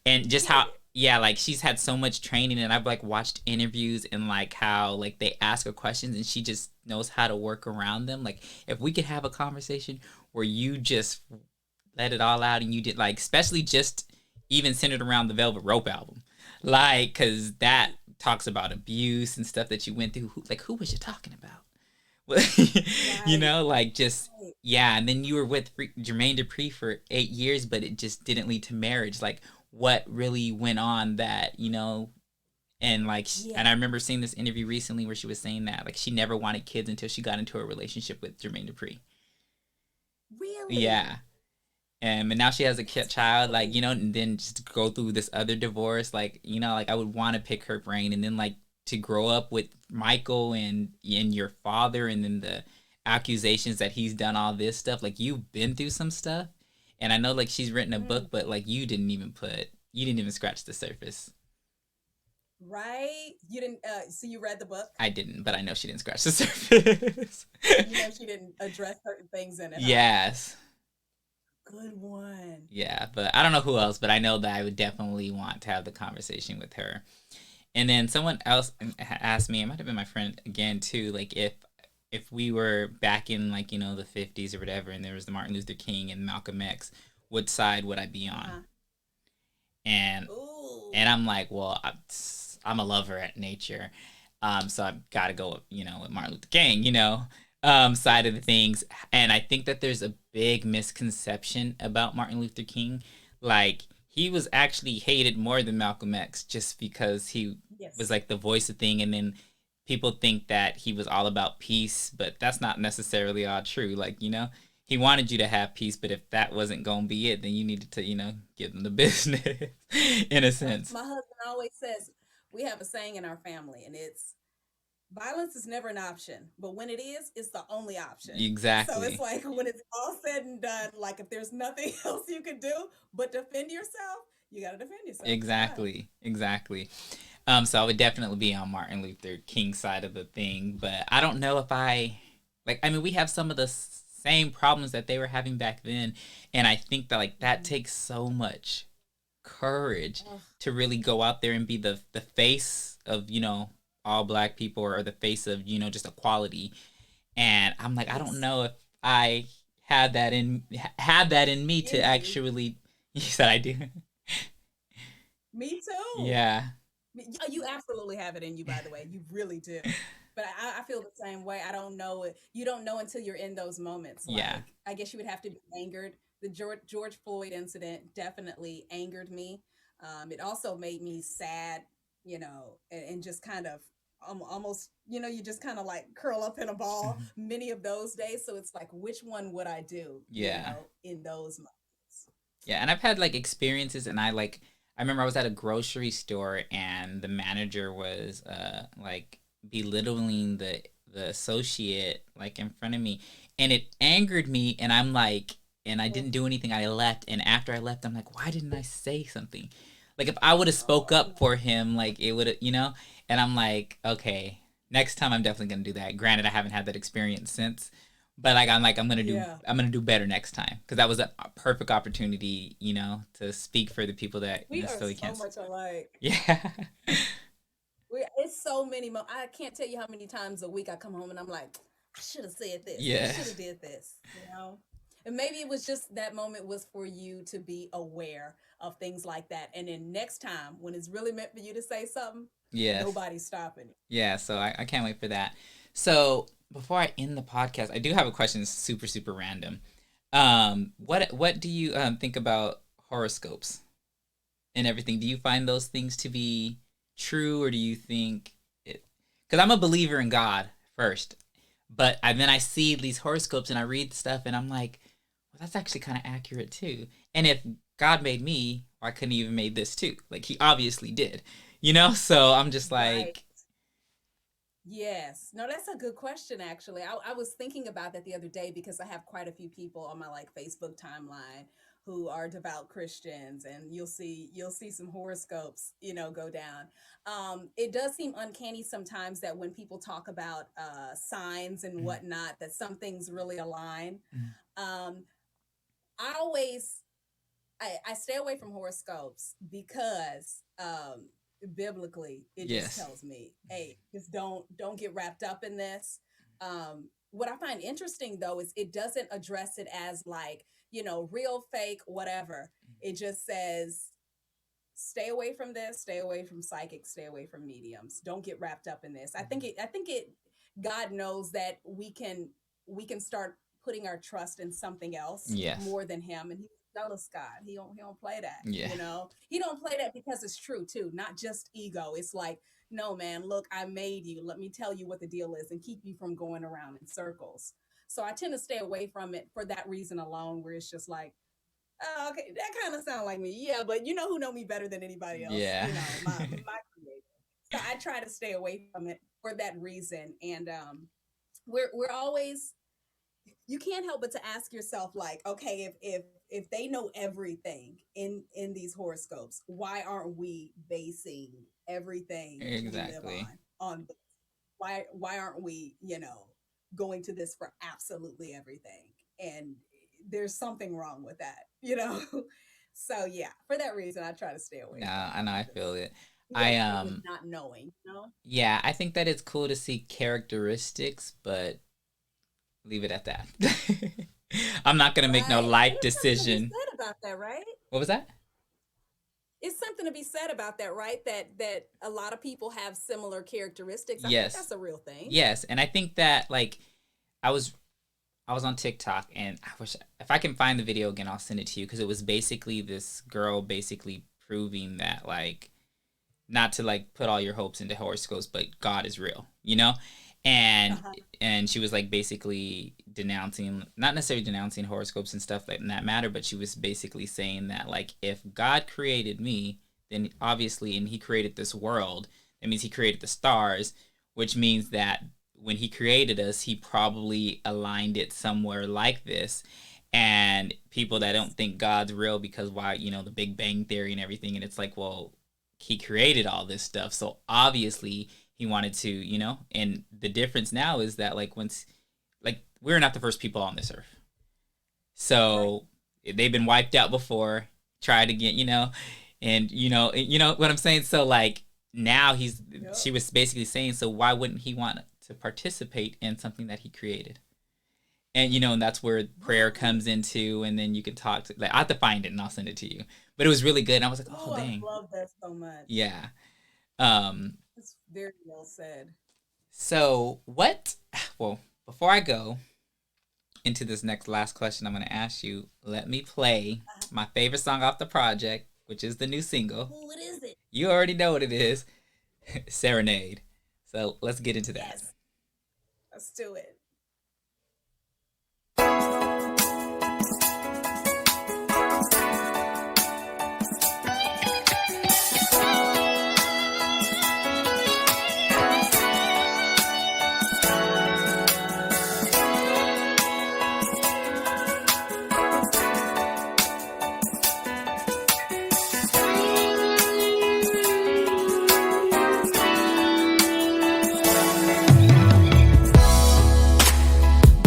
And just how, Period. yeah, like she's had so much training, and I've like watched interviews and like how like they ask her questions and she just knows how to work around them. Like if we could have a conversation where you just let it all out and you did like, especially just even centered around the Velvet Rope album, like because that talks about abuse and stuff that you went through. Who was you talking about? Right. Like just, Right. yeah. And then you were with Jermaine Dupri for 8 years, but it just didn't lead to marriage. Like what really went on that, and like, and Yeah. I remember seeing this interview recently where she was saying that like she never wanted kids until she got into a relationship with Jermaine Dupri. Really? Yeah. And now she has a That's child, like, powerful. and then just go through this other divorce, like, like I would want to pick her brain, and then like to grow up with Michael and your father, and then the accusations that he's done all this stuff, like you've been through some stuff, and I know like she's written a book, Mm. but like you didn't even scratch the surface. Right? You didn't so you read the book? I didn't, but I know she didn't scratch the surface. You know she didn't address certain things in it, huh? Yes. Good one. Yeah, but I don't know who else, but I know that I would definitely want to have the conversation with her. And then someone else asked me, it might have been my friend again too, like if we were back in like the 50s or whatever, and there was the Martin Luther King and Malcolm X, what side would I be on? Uh-huh. And Ooh. I'm like, well, I'm a lover at nature, so I've got to go, with Martin Luther King, side of the things. And I think that there's a big misconception about Martin Luther King. Like, he was actually hated more than Malcolm X just because he was Yes. like the voice of thing. And then people think that he was all about peace, but that's not necessarily all true. Like, he wanted you to have peace, but if that wasn't going to be it, then you needed to, give them the business in a sense. My husband always says we have a saying in our family, and it's violence is never an option, but when it is, it's the only option. So it's Exactly. like when it's all said and done, like if there's nothing else you can do but defend yourself, you got to defend yourself. Right. Exactly. Exactly. So I would definitely be on Martin Luther King's side of the thing, but I don't know if I like. I mean, we have some of the same problems that they were having back then, and I think that like that Mhm. takes so much courage Ugh, to really go out there and be the face of, all black people, or the face of, just equality. And I'm like, I don't yes. know if I had that in me to In you. actually. You said I do. Me too. Yeah. Yeah, you absolutely have it in you, by the way. You really do. But I feel the same way. I don't know it. You don't know until you're in those moments. Yeah. Like, I guess you would have to be angered. The George Floyd incident definitely angered me. It also made me sad, and just kind of almost, you just kind of like curl up in a ball many of those days. So it's like, which one would I do, Yeah. in those moments? Yeah, and I've had like experiences, and I remember I was at a grocery store, and the manager was like belittling the associate like in front of me, and it angered me, and I'm like, and I didn't do anything. I left, and after I left, I'm like, why didn't I say something? Like if I would have spoke Oh, up for him, like it would have. And I'm like, okay, next time I'm definitely gonna do that. Granted, I haven't had that experience since, but like I'm gonna do yeah. I'm gonna do better next time, because that was a perfect opportunity, to speak for the people that We are necessarily so can't. much alike. Yeah. It's so many. I can't tell you how many times a week I come home and I'm like, I should have said this. I Yeah. should have did this. And maybe it was just that moment was for you to be aware of things like that. And then next time, when it's really meant for you to say something, Yes. nobody's stopping you. Yeah. So I can't wait for that. So before I end the podcast, I do have a question that's super super random. What do you think about horoscopes and everything? Do you find those things to be true, or do you think it? Because I'm a believer in God first, but then I see these horoscopes and I read stuff, and I'm like, well, that's actually kind of accurate too. And if God made me, I couldn't even made this too. Like he obviously did, So I'm just Right. like, Yes. No, that's a good question, actually. I was thinking about that the other day because I have quite a few people on my like Facebook timeline who are devout Christians, and you'll see some horoscopes, go down. It does seem uncanny sometimes that when people talk about signs and mm, whatnot, that some things really align. mm, Um, I always I stay away from horoscopes because biblically it just yes, tells me, hey, just don't get wrapped up in this. What I find interesting though is it doesn't address it as like, real, fake, whatever. It just says stay away from this, stay away from psychics, stay away from mediums, don't get wrapped up in this. I think it God knows that we can start putting our trust in something else yes, more than him, and he's a jealous God. He don't play that, yeah, he don't play that because it's true too, not just ego. It's like, no man, look, I made you, let me tell you what the deal is and keep you from going around in circles. So I tend to stay away from it for that reason alone, where it's just like, oh, okay, that kind of sound like me. Yeah, but you know who know me better than anybody else? yeah, My creator. So I try to stay away from it for that reason. And we're always, you can't help but to ask yourself, like, okay, if they know everything in these horoscopes, why aren't we basing everything we live exactly. on this? Why aren't we, going to this for absolutely everything? And there's something wrong with that. So yeah, for that reason I try to stay away No, from I know, I this. feel it. Be I okay with not knowing. Yeah, I think that it's cool to see characteristics, but leave it at that. I'm not gonna make no Right. And life it's something to be decision. said about that, right? What was that? It's something to be said about that, right? That a lot of people have similar characteristics. I think Yes, that's a real thing. yes, and I think that like I was I was on TikTok, and I wish if I can find the video again, I'll send it to you, because it was basically this girl basically proving that like not to like put all your hopes into horoscopes, but God is real. And Uh-huh. and she was like basically denouncing, not necessarily denouncing horoscopes and stuff like in that matter, but she was basically saying that like if God created me, then obviously, and he created this world, that means he created the stars, which means that when he created us, he probably aligned it somewhere like this. And people that don't Yes. think God's real because why, the Big Bang Theory and everything, and it's like, well, he created all this stuff, so obviously he wanted to. And the difference now is that like once, like we're not the first people on this earth, Right. so they've been wiped out before, tried again, And you know what I'm saying. So like now Yep. she was basically saying, so why wouldn't he want to participate in something that he created? And and that's where prayer Right. comes into, and then you can talk to. Like, I have to find it and I'll send it to you. But it was really good. And I was like, oh Oh, I dang, love that so much. yeah. Um. It's very well said. So what? Well, before I go into this next last question, I'm going to ask you. Let me play my favorite song off the project, which is the new single. What is it? You already know what it is, Serenade. So let's get into that. Yes, let's do it.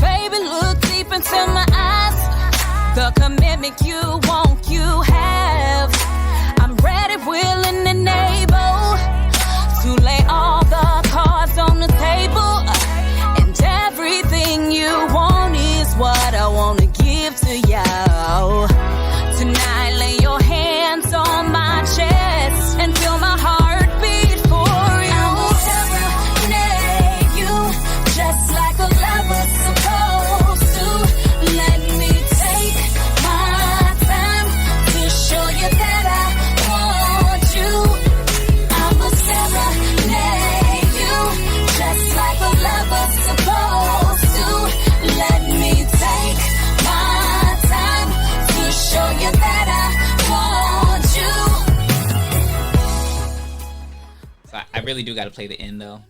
Baby, look deep into my eyes. The commitment you want, you have. I'm ready, willing, and able to lay all the cards on the table. And everything you want is what I want to give to you. Tonight, lay your hands on my chest and feel my heart beat for you. I will serenade you just like a lover's supposed to. Let me take my time to show you that I want you. I will serenade you just like a lover's supposed to. Let me take my time to show you that I want you. So I really do got to play the end though,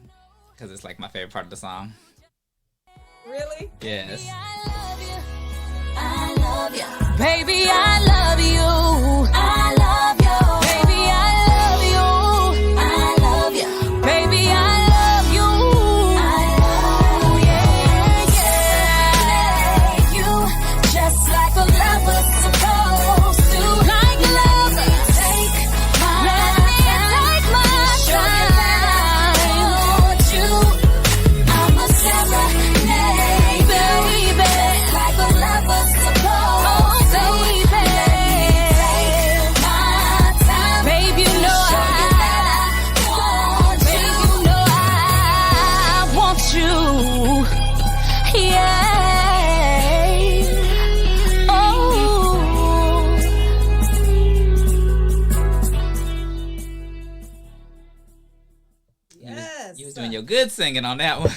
because it's like my favorite part of the song. Really? Yes. I love you. Baby, I love you. I love you. Baby, I love you. I love you. Baby, I love you. I love you. Yeah, yeah. You just like a lover's supposed to. Like a lover. Take my time. Show you that I want you. I'm a serenade, baby, like a lover's supposed to. Take my time, baby, you know show you that I want you. Baby, you know I want you. Yeah. Yes. You was doing your good singing on that one.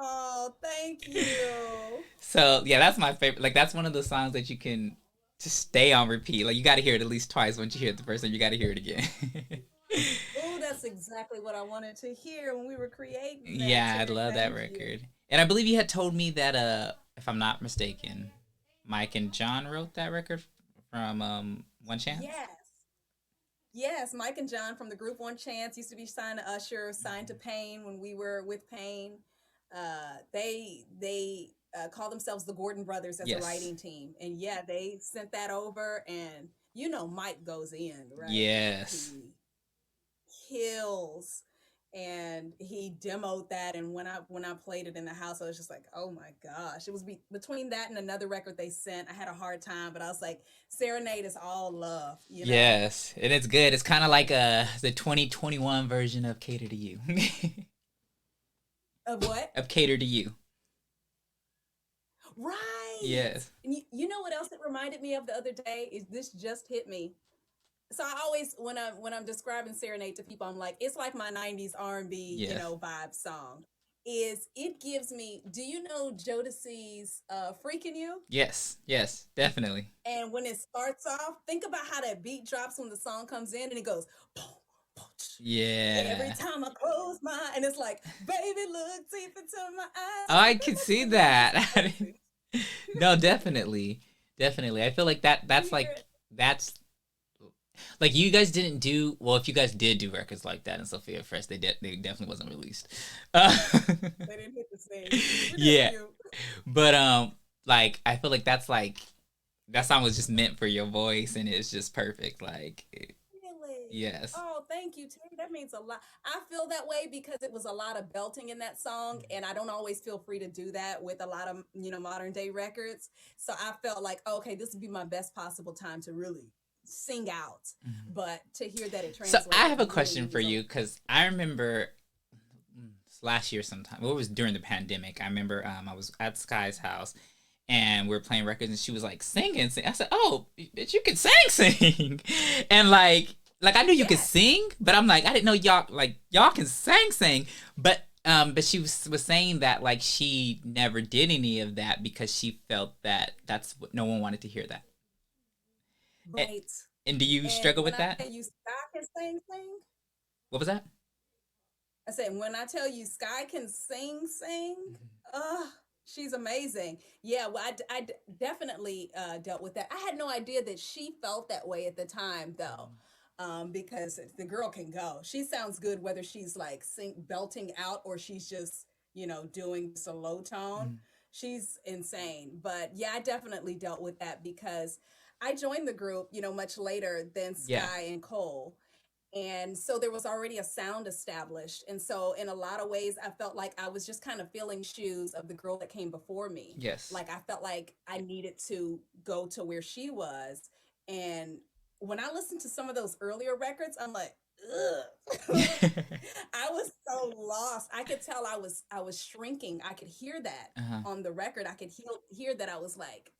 Oh, thank you. So yeah, that's my favorite. Like that's one of the songs that you can just stay on repeat. Like you got to hear it at least twice. Once you hear it the first time, you got to hear it again. Oh, that's exactly what I wanted to hear when we were creating that, Yeah, I Terry. love that Thank you. record. And I believe you had told me that if I'm not mistaken, Mike and John wrote that record from One Chance. Yes. Yes, Mike and John from the group One Chance used to be signed to Usher, signed to Payne when we were with Payne. They call themselves the Gordon Brothers as a Yes. writing team, and yeah, they sent that over, and Mike goes in, right? Yes. He kills, and he demoed that, and when I played it in the house, I was just like, oh my gosh, it was between that and another record they sent. I had a hard time, but I was like, Serenade is all love, Yes, and it's good. It's kind of like the 2021 version of Cater to You. Of what? Of Cater to You. Right. Yes. And you know what else it reminded me of the other day? Is this just hit me? So I always when I'm describing Serenade to people, I'm like, it's like my 90s R&B, Yes. vibe song. It gives me, do you know Jodeci's Freaking You? Yes. Yes. Definitely. And when it starts off, think about how that beat drops when the song comes in and it goes boom, boom, Yeah. every time I close my, and it's like, baby, look deep into my eyes. Oh, I can see that. No, definitely. Definitely. I feel like that's like that's like you guys didn't do well. If you guys did do records like that in Sophia Fresh, they definitely wasn't released. They didn't hit the stage. Yeah. But like I feel like that's like that song was just meant for your voice, and it's just perfect. Like, Really? yes. Oh, thank you, Terry. That means a lot. I feel that way because it was a lot of belting in that song, and I don't always feel free to do that with a lot of modern day records. So I felt like, okay, this would be my best possible time to really sing out. Mhm. But to hear that it So I translated have a really question for means a you because I remember last year sometime. Well, it was during the pandemic. I remember I was at Sky's house and we were playing records and she was like singing. I said, "Oh, bitch, you can sing," and like I knew you could yes. sing, but I'm like I didn't know y'all can sing. But she was saying that like she never did any of that because she felt that that's what no one wanted to hear that. And, Right. and do you And struggle when with I that? tell you Sky can sing, What was that? I said, when I tell you Sky can sing, uh, she's amazing. Yeah, well, definitely dealt with that. I had no idea that she felt that way at the time, though, because the girl can go. She sounds good whether she's like belting out or she's just, doing just a low tone. Mhm. She's insane. But yeah, I definitely dealt with that because I joined the group, much later than Yeah. Sky and Cole, and so there was already a sound established, and so in a lot of ways I felt like I was just kind of filling shoes of the girl that came before me. Yes. Like I felt like I needed to go to where she was. And when I listened to some of those earlier records, I'm like, ugh. I was so lost. I could tell I was shrinking. I could hear that Uh-huh. on the record. I could hear that I was like,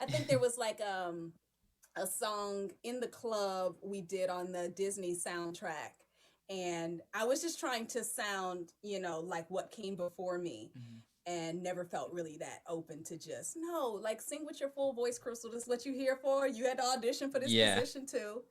I think there was like a song in the club we did on the Disney soundtrack. And I was just trying to sound, like what came before me, Mhm. and never felt really that open to just, no, like sing with your full voice, Crystal. This is what you here for. You had to audition for this Yeah. position too.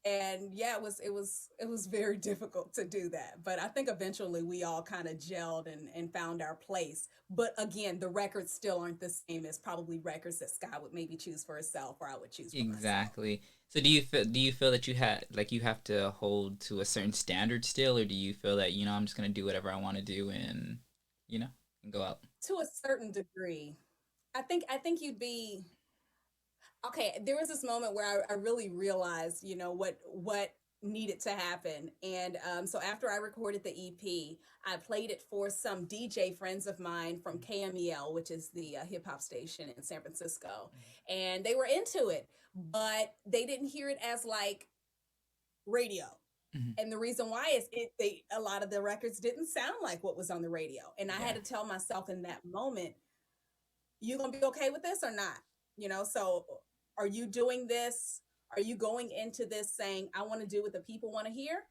And yeah, it was very difficult to do that, but I think eventually we all kind of gelled and found our place. But again, the records still aren't the same as probably records that Sky would maybe choose for herself or I would choose for myself. Exactly. So do you feel that you have to hold to a certain standard still, or do you feel that I'm just gonna do whatever I want to do and you know and go out? To a certain degree, I think you'd be okay. There was this moment where I really realized, what needed to happen. And so after I recorded the EP, I played it for some DJ friends of mine from KMEL, which is the hip hop station in San Francisco, and they were into it, but they didn't hear it as like radio. Mhm. And the reason why is a lot of the records didn't sound like what was on the radio, and I had Yeah. to tell myself in that moment, you gonna be okay with this or not? So are you doing this? Are you going into this saying, I want to do what the people want to hear?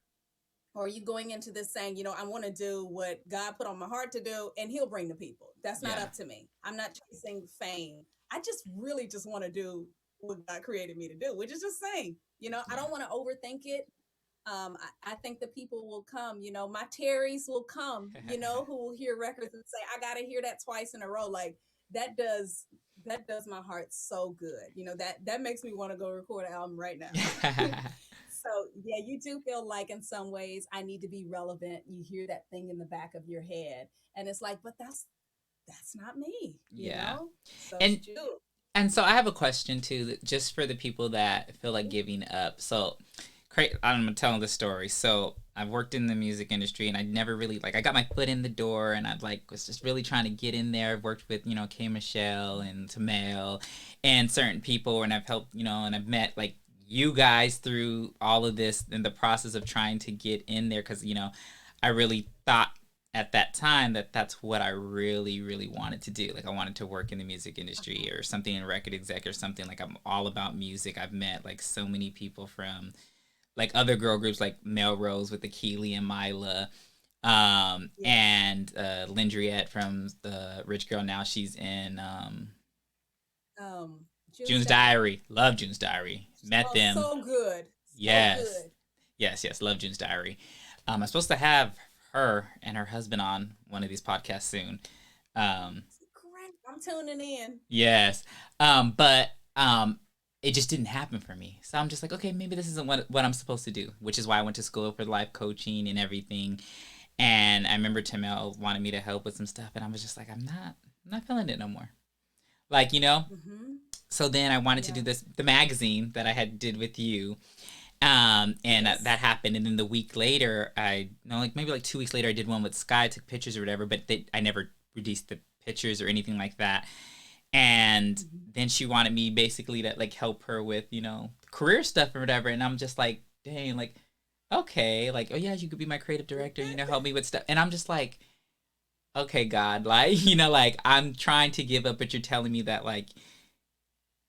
Or are you going into this saying, I want to do what God put on my heart to do and he'll bring the people? That's not Yeah. up to me. I'm not chasing fame. I just really just want to do what God created me to do, which is just sing. I Yeah. don't want to overthink it. I think the people will come, my Terrys will come, who will hear records and say, I gotta hear that twice in a row. Like that does that does my heart so good. That makes me want to go record an album right now. So yeah, you do feel like in some ways I need to be relevant. You hear that thing in the back of your head, and it's like, but that's not me, Yeah. So And shoot. And so I have a question too, just for the people that feel like giving up. So, I'm telling the story. So I've worked in the music industry, and I never really like. I got my foot in the door, and I was just really trying to get in there. I've worked with K Michelle and Tamel, and certain people, and I've helped and I've met like you guys through all of this in the process of trying to get in there because I really thought at that time that that's what I really really wanted to do. Like I wanted to work in the music industry or something in record exec or something. Like I'm all about music. I've met like so many people from like other girl groups like Melrose with the Keely and Mila, Yes. and Lindriette from the Rich Girl. Now she's in June's June's Diary. Diary. Love June's Diary. Met Oh, them. so good. So Yes. good. Yes. Love June's Diary. I'm supposed to have her and her husband on one of these podcasts soon. Um, Great. I'm tuning in. yes. But it just didn't happen for me. So I'm just like, okay, maybe this isn't what I'm supposed to do, which is why I went to school for life coaching and everything. And I remember Timel wanted me to help with some stuff, and I was just like, I'm not feeling it no more. Like, Mm-hmm. so then I wanted to do Yes. the magazine that I had did with you. And Yes. that happened. And then the week later, maybe like 2 weeks later, I did one with Sky, took pictures or whatever, but I never released the pictures or anything like that. And Mhm. then she wanted me basically to like help her with, career stuff or whatever. And I'm just like, dang, like, okay, like, oh yeah, you could be my creative director, help me with stuff. And I'm just like, okay, God, like, like I'm trying to give up, but you're telling me that like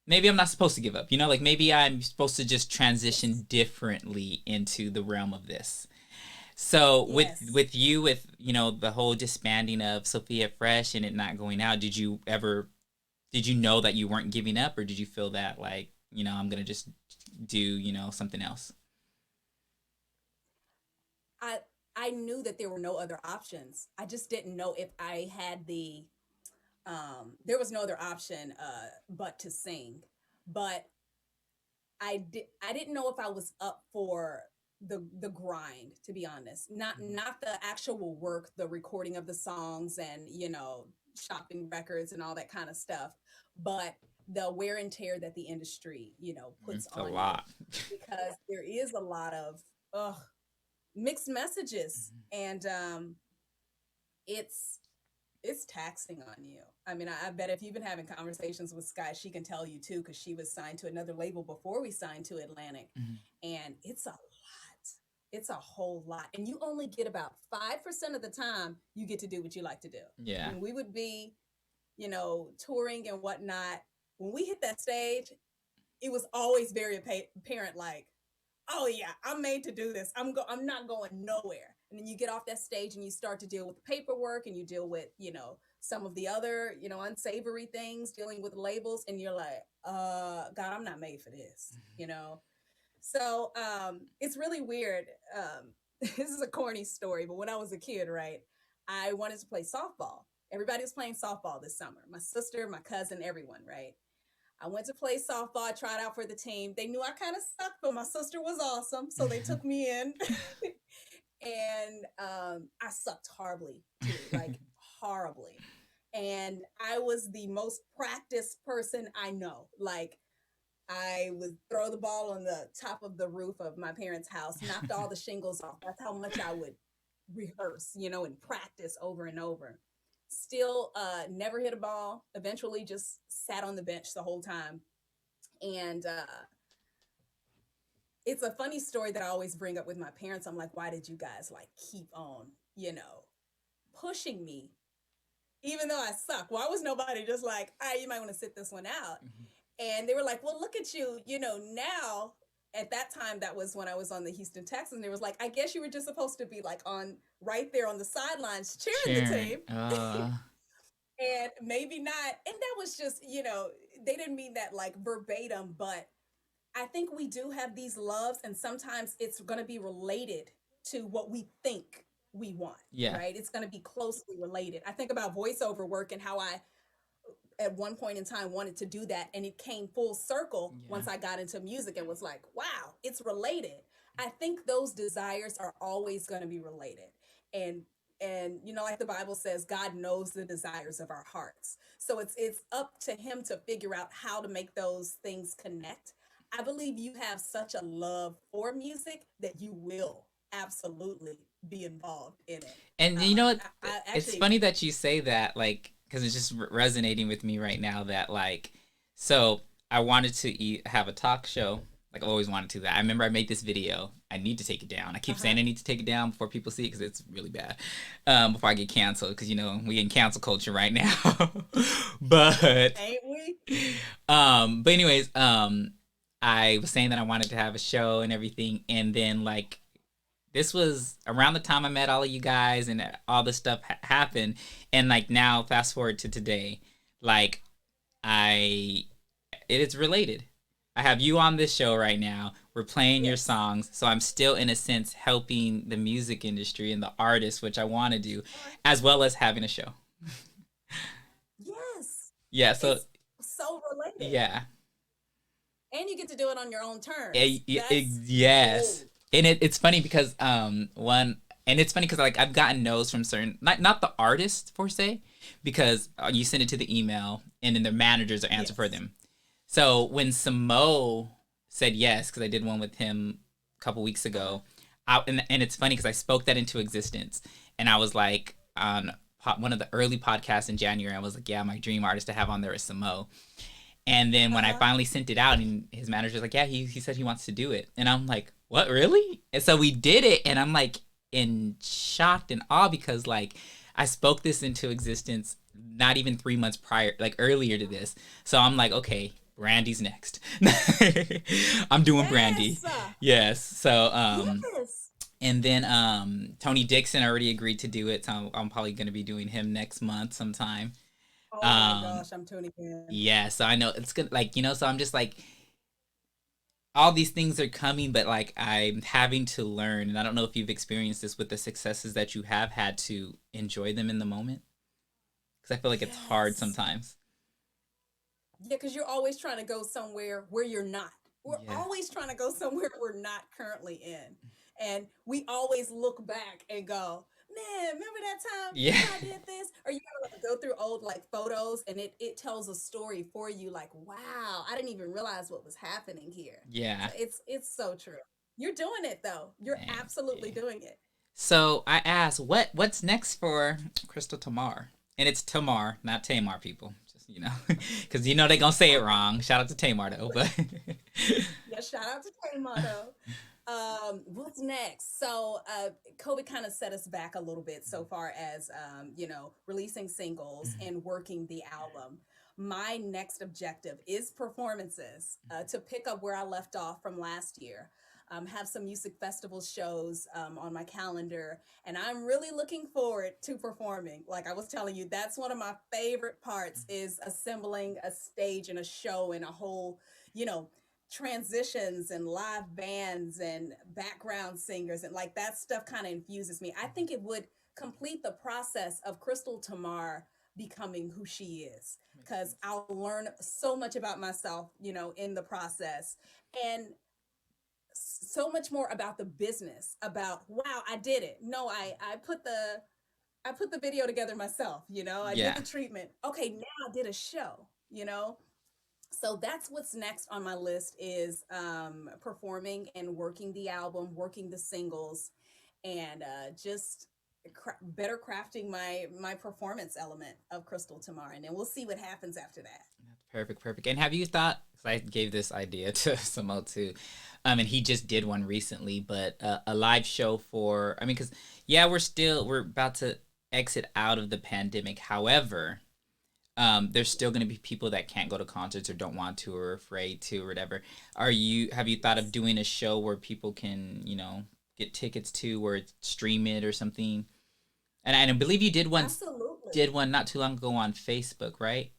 maybe I'm not supposed to give up, like maybe I'm supposed to just transition Yes. differently into the realm of this. So Yes. with you with the whole disbanding of Sophia Fresh and it not going out, did you know that you weren't giving up, or did you feel that like I'm gonna just do something else? I I knew that there were no other options. I just didn't know if I had the there was no other option but to sing. But I didn't know if I was up for the grind, to be honest. Not the actual work, the recording of the songs and, shopping records and all that kind of stuff, but the wear and tear that the industry, puts It's a on you, lot. because there is a lot of ugh, mixed messages, and it's it's taxing on you. I mean, I bet if you've been having conversations with Sky, she can tell you too, because she was signed to another label before we signed to Atlantic. Mhm. And it's a lot. It's a whole lot. And you only get about 5% of the time you get to do what you like to do. Yeah. When we would be, touring and whatnot, when we hit that stage, it was always very apparent, like, oh yeah, I'm made to do this. I'm not going nowhere. And then you get off that stage and you start to deal with the paperwork, and you deal with, some of the other, unsavory things, dealing with labels, and you're like, God, I'm not made for this. So it's really weird. This is a corny story, but when I was a kid, right, I wanted to play softball. Everybody was playing softball this summer. My sister, my cousin, everyone, right? I went to play softball. I tried out for the team. They knew I kind of sucked, but my sister was awesome, so they took me in. And I sucked horribly too, like horribly. And I was the most practiced person I know. Like, I would throw the ball on the top of the roof of my parents' house, knocked all the shingles off. That's how much I would rehearse, and practice over and over. Still never hit a ball. Eventually just sat on the bench the whole time. And it's a funny story that I always bring up with my parents. I'm like, why did you guys like keep on, pushing me even though I suck? Why was nobody just like, all right, you might want to sit this one out? And they were like, well, look at you, now. At that time, that was when I was on the Houston Texans, and it was like, I guess you were just supposed to be like on right there on the sidelines cheering the Sharon. team, and maybe not. And that was just, they didn't mean that like verbatim, but I think we do have these loves, and sometimes it's going to be related to what we think we want, Yeah. right? It's going to be closely related. I think about voiceover work and how I at one point in time wanted to do that, and it came full circle Yeah. once I got into music and was like, wow, it's related. I think those desires are always going to be related. And like the Bible says, God knows the desires of our hearts, so it's up to him to figure out how to make those things connect. I believe you have such a love for music that you will absolutely be involved in it. And you know what? I It's actually funny that you say that, like, because it's just resonating with me right now that, like, so I wanted to have a talk show. Like, I always wanted to that. I remember I made this video. I need to take it down. I keep saying I need to take it down before people see it because it's really bad. Before I get canceled, because, we in cancel culture right now. But, ain't we? but anyways, I was saying that I wanted to have a show and everything. And then, like, this was around the time I met all of you guys and all this stuff happened. And like now, fast forward to today, like it is related. I have you on this show right now. We're playing your Yes. songs. So I'm still in a sense helping the music industry and the artists, which I want to do, as well as having a show. Yes. Yeah. So It's so related. yeah. And you get to do it on your own terms. Yes. Gold. And it's funny because it's funny because like I've gotten no's from certain not the artists per se, because you send it to the email and then their managers are answer for Yes. them. So when Samo said yes, because I did one with him a couple weeks ago, and it's funny because I spoke that into existence, and I was like on one of the early podcasts in January, I was like, yeah, my dream artist to have on there is Samo. And then when I finally sent it out, and his manager was like, yeah, he said he wants to do it, and I'm like, what, really? And so we did it, and I'm like in shocked and awe because like I spoke this into existence not even 3 months prior, like earlier to this. So I'm like, okay, Brandy's next. I'm doing Brandy. Yes. So Yes. and then Tony Dixon already agreed to do it. So I'm probably going to be doing him next month sometime. Oh my gosh, I'm tuning in. Yeah, so I know it's good, like, so I'm just like all these things are coming, but like I'm having to learn, and I don't know if you've experienced this with the successes that you have had to enjoy them in the moment, because I feel like it's hard Yes. sometimes. Yeah, because you're always trying to go somewhere where you're not. We're Yeah. always trying to go somewhere we're not currently in. And we always look back and go, man, remember that time Yeah. I did this? Or you gotta like go through old like photos and it tells a story for you, like, wow, I didn't even realize what was happening here. Yeah. So it's so true. You're doing it though. You're Thank absolutely you. doing it. So I asked, what's next for Crystal Tamar? And it's Tamar, not Tamar, people. Just because they're gonna say it wrong. Shout out to Tamar though, but Yeah, shout out to K-Motto. What's next? So COVID kind of set us back a little bit so far as releasing singles and working the album. My next objective is performances to pick up where I left off from last year. Have some music festival shows on my calendar, and I'm really looking forward to performing. Like I was telling you, that's one of my favorite parts is assembling a stage and a show and a whole, you know, transitions and live bands and background singers and like that stuff kind of infuses me. I think it would complete the process of Crystal Tamar becoming who she is because I'll learn so much about myself, in the process. And so much more about the business, about wow, I did it. No, I put the video together myself, I did yeah. the treatment. Okay, now I did a show, so that's what's next on my list is performing and working the album, working the singles, and just better crafting my performance element of Crystal Tamar, and then we'll see what happens after that. That's perfect. And have you thought? Cause I gave this idea to Samo too, and he just did one recently, but a live show for. I mean, because yeah, we're about to exit out of the pandemic. However, there's still going to be people that can't go to concerts or don't want to or afraid to or whatever. Have you thought of doing a show where people can, get tickets to or stream it or something? And I believe you Absolutely. did one not too long ago on Facebook, right?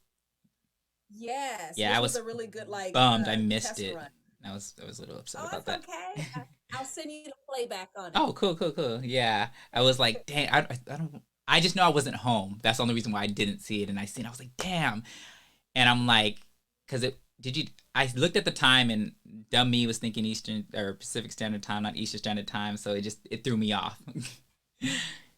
Yes, Yeah, which I was was a really good bummed I missed test it. run. I was a little upset Oh, about that's that. okay. I'll send you the playback on it. Oh, cool. Yeah, I was like, dang, I don't. I just know I wasn't home. That's the only reason why I didn't see it. And I seen, I was like, damn. And I'm like, because I looked at the time and dumb me was thinking Eastern or Pacific Standard Time, not Eastern Standard Time. So it threw me off.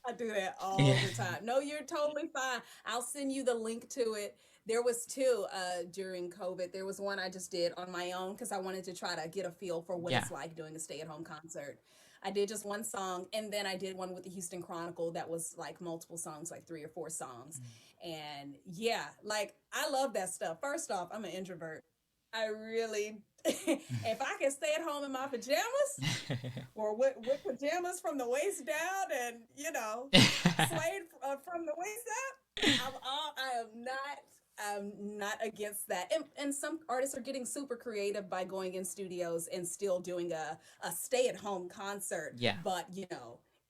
I do that all Yeah. the time. No, you're totally fine. I'll send you the link to it. There was two during COVID. There was one I just did on my own because I wanted to try to get a feel for what Yeah. it's like doing a stay-at-home concert. I did just one song, and then I did one with the Houston Chronicle that was like multiple songs, like 3 or 4 songs. And yeah, like I love that stuff. First off, I'm an introvert. I really, if I can stay at home in my pajamas, or with pajamas from the waist down and suede from the waist up, I'm not against that. And some artists are getting super creative by going in studios and still doing a stay at home concert, Yeah. but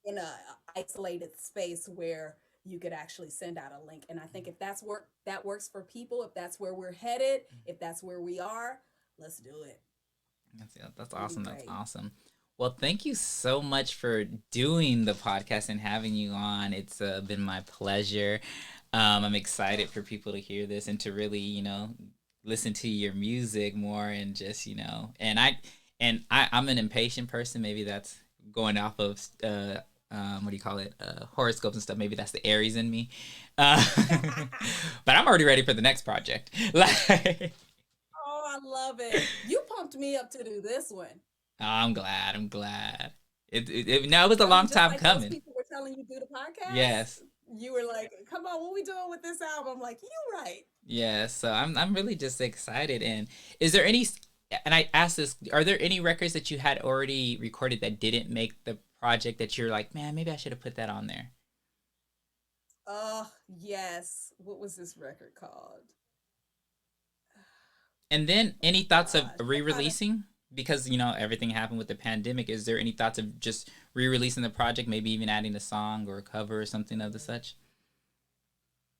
in a isolated space where you could actually send out a link. And I think if that works for people, if that's where we're headed, if that's where we are, let's do it. That's It'll be awesome. That's great. awesome. Well, thank you so much for doing the podcast and having you on. It's been my pleasure. I'm excited for people to hear this and to really, listen to your music more and just, I'm an impatient person. Maybe that's going off of what do you call it? Horoscopes and stuff. Maybe that's the Aries in me. But I'm already ready for the next project. Like, Oh, I love it. You pumped me up to do this one. Oh, I'm glad. I'm glad. No, it was a I mean, long just time like those coming. people were telling you do the podcast, Yes. you were like, "Come on, what we doing with this album?" I'm like, "You right." Yes. So I'm really just excited. And is there any? And I asked this: are there any records that you had already recorded that didn't make the project that you're like, man, maybe I should have put that on there? Yes. What was this record called? And then any thoughts of Gosh, I kind of. re-releasing? Because everything happened with the pandemic. Is there any thoughts of just re-releasing the project, maybe even adding a song or a cover or something of the such?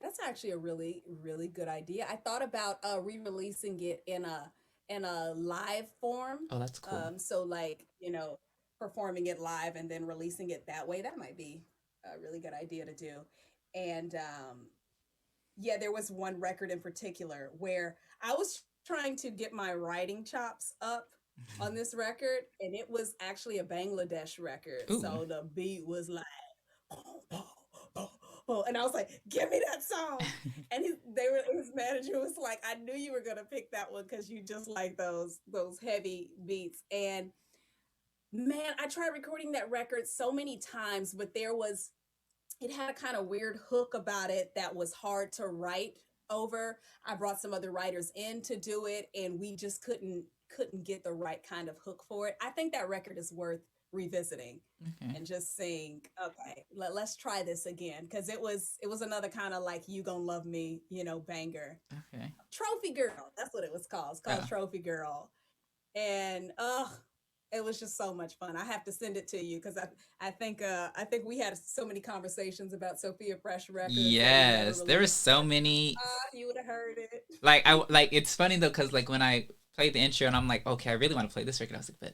That's actually a really, really good idea. I thought about re-releasing it in a live form. Oh, that's cool. So like, performing it live and then releasing it that way. That might be a really good idea to do. And yeah, there was one record in particular where I was trying to get my writing chops up on this record, and it was actually a Bangladesh record. Ooh. So the beat was like, boom, boom, boom, boom. And I was like, "Give me that song!" And his manager was like, "I knew you were gonna pick that one because you just like those heavy beats." And man, I tried recording that record so many times, but it had a kind of weird hook about it that was hard to write over. I brought some other writers in to do it, and we just couldn't get the right kind of hook for it. I think that record is worth revisiting Okay. and just saying, okay, let's try this again, because it was another kind of like "You Gonna Love Me," banger. Okay. Trophy Girl, that's what it was called. It's called Oh. Trophy Girl. And it was just so much fun. I have to send it to you because I think we had so many conversations about Sophia Fresh records that we never Yes, there were released. so many. You would have heard it. Like it's funny though, cause like when I played the intro and I'm like, okay, I really want to play this record. I was like, but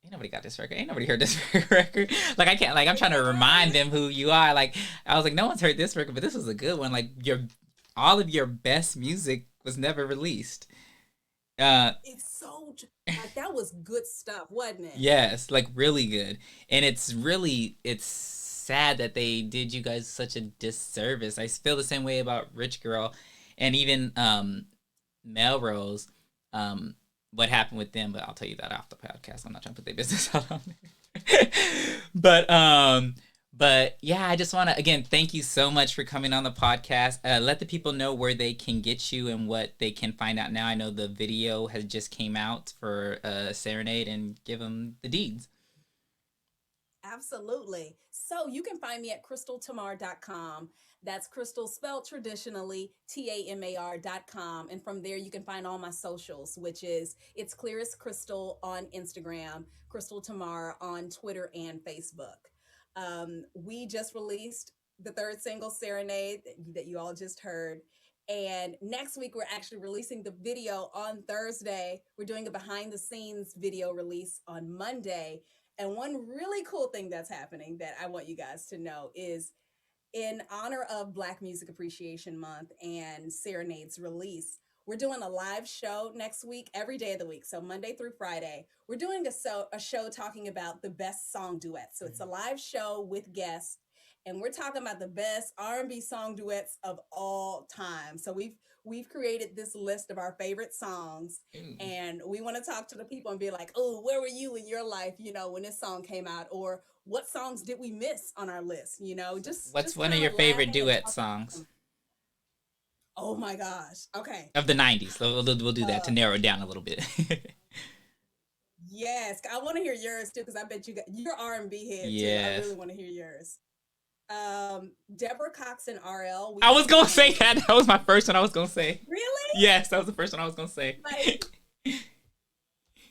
ain't nobody got this record. Ain't nobody heard this record. Like I can't. Like I'm trying to remind them who you are. Like I was like, no one's heard this record, but this was a good one. Like all of your best music was never released. Uh, It's like that was good stuff, wasn't it? yes, like really good. And it's sad that they did you guys such a disservice. I feel the same way about Rich Girl, and even Melrose. What happened with them, but I'll tell you that off the podcast. I'm not trying to put their business out on there. But yeah, I just want to again thank you so much for coming on the podcast. Let the people know where they can get you and what they can find out now. I know the video has just came out for Serenade, and give them the deeds. Absolutely. So you can find me at crystaltamar.com. That's Crystal spelled traditionally, TAMAR.com. And from there, you can find all my socials, which is It's Clear as Crystal on Instagram, Crystal Tamar on Twitter and Facebook. We just released the third single, Serenade, that you all just heard. And next week, we're actually releasing the video on Thursday. We're doing a behind the scenes video release on Monday. And one really cool thing that's happening that I want you guys to know is in honor of Black Music Appreciation Month and Serenade's release, we're doing a live show next week, every day of the week. So Monday through Friday, we're doing a show talking about the best song duets. So it's a live show with guests, and we're talking about the best R&B song duets of all time. So we've created this list of our favorite songs, Ooh. and we want to talk to the people and be like, "Oh, where were you in your life, when this song came out, or what songs did we miss on our list?" What's Just one of kind your of favorite laughing and duet talking. songs Oh my gosh. Okay. of the '90s? We'll do that to Uh, narrow it down a little bit. yes, I want to hear yours too because I bet you're R&B head too. I Yes. really want to hear yours. Deborah Cox and RL. We I was can gonna say hang. that. That was my first one I was gonna say. Really? Yes, that was the first one I was gonna say. Like,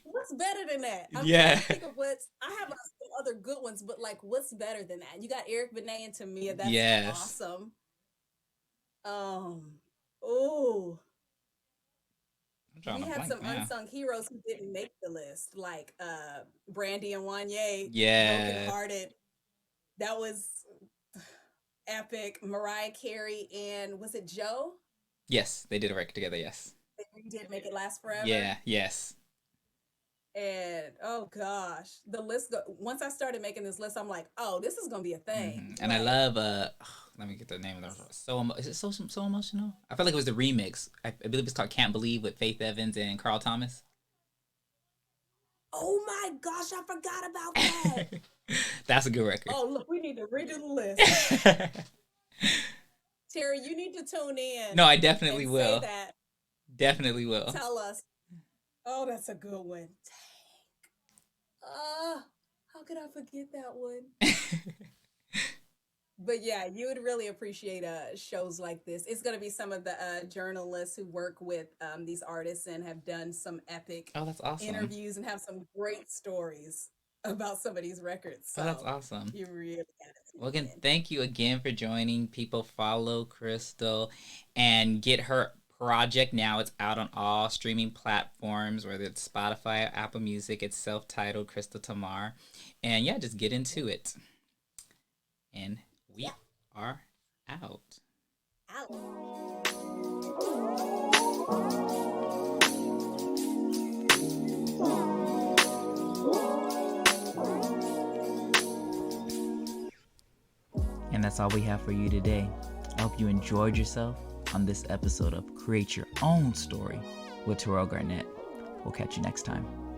what's better than that? I'm trying Yeah. to think of I have some other good ones, but like, what's better than that? You got Eric Benet and Tamia. That's Yes. awesome. Oh, I'm drawing we a had blank some now. unsung heroes who didn't make the list, like Brandy and Wanye, Yeah. Broken Hearted. That was epic. Mariah Carey and was it Joe? Yes, they did a record together. Yes. They did Make It Last Forever. Yeah. Yes. And oh gosh, the list. Once I started making this list, I'm like, oh, this is gonna be a thing. And I Like, love let me get the name of the is it so emotional? I feel like it was the remix. I believe it's called "Can't Believe" with Faith Evans and Carl Thomas. Oh my gosh, I forgot about that. That's a good record. Oh, look, we need to redo the list. Terry, you need to tune in. No, I definitely and will. Say that. Definitely will. Tell us. Oh, that's a good one. Dang. How could I forget that one? But yeah, you would really appreciate shows like this. It's going to be some of the journalists who work with these artists and have done some epic that's awesome. interviews and have some great stories about some of these records. So that's awesome. You really got to. Well, again, thank you again for joining. People, follow Crystal and get her project now. It's out on all streaming platforms, whether it's Spotify or Apple Music. It's self-titled Crystal Tamar. And yeah, just get into it. And we are out. And that's all we have for you today. I hope you enjoyed yourself on this episode of Create Your Own Story with Terrell Garnett. We'll catch you next time.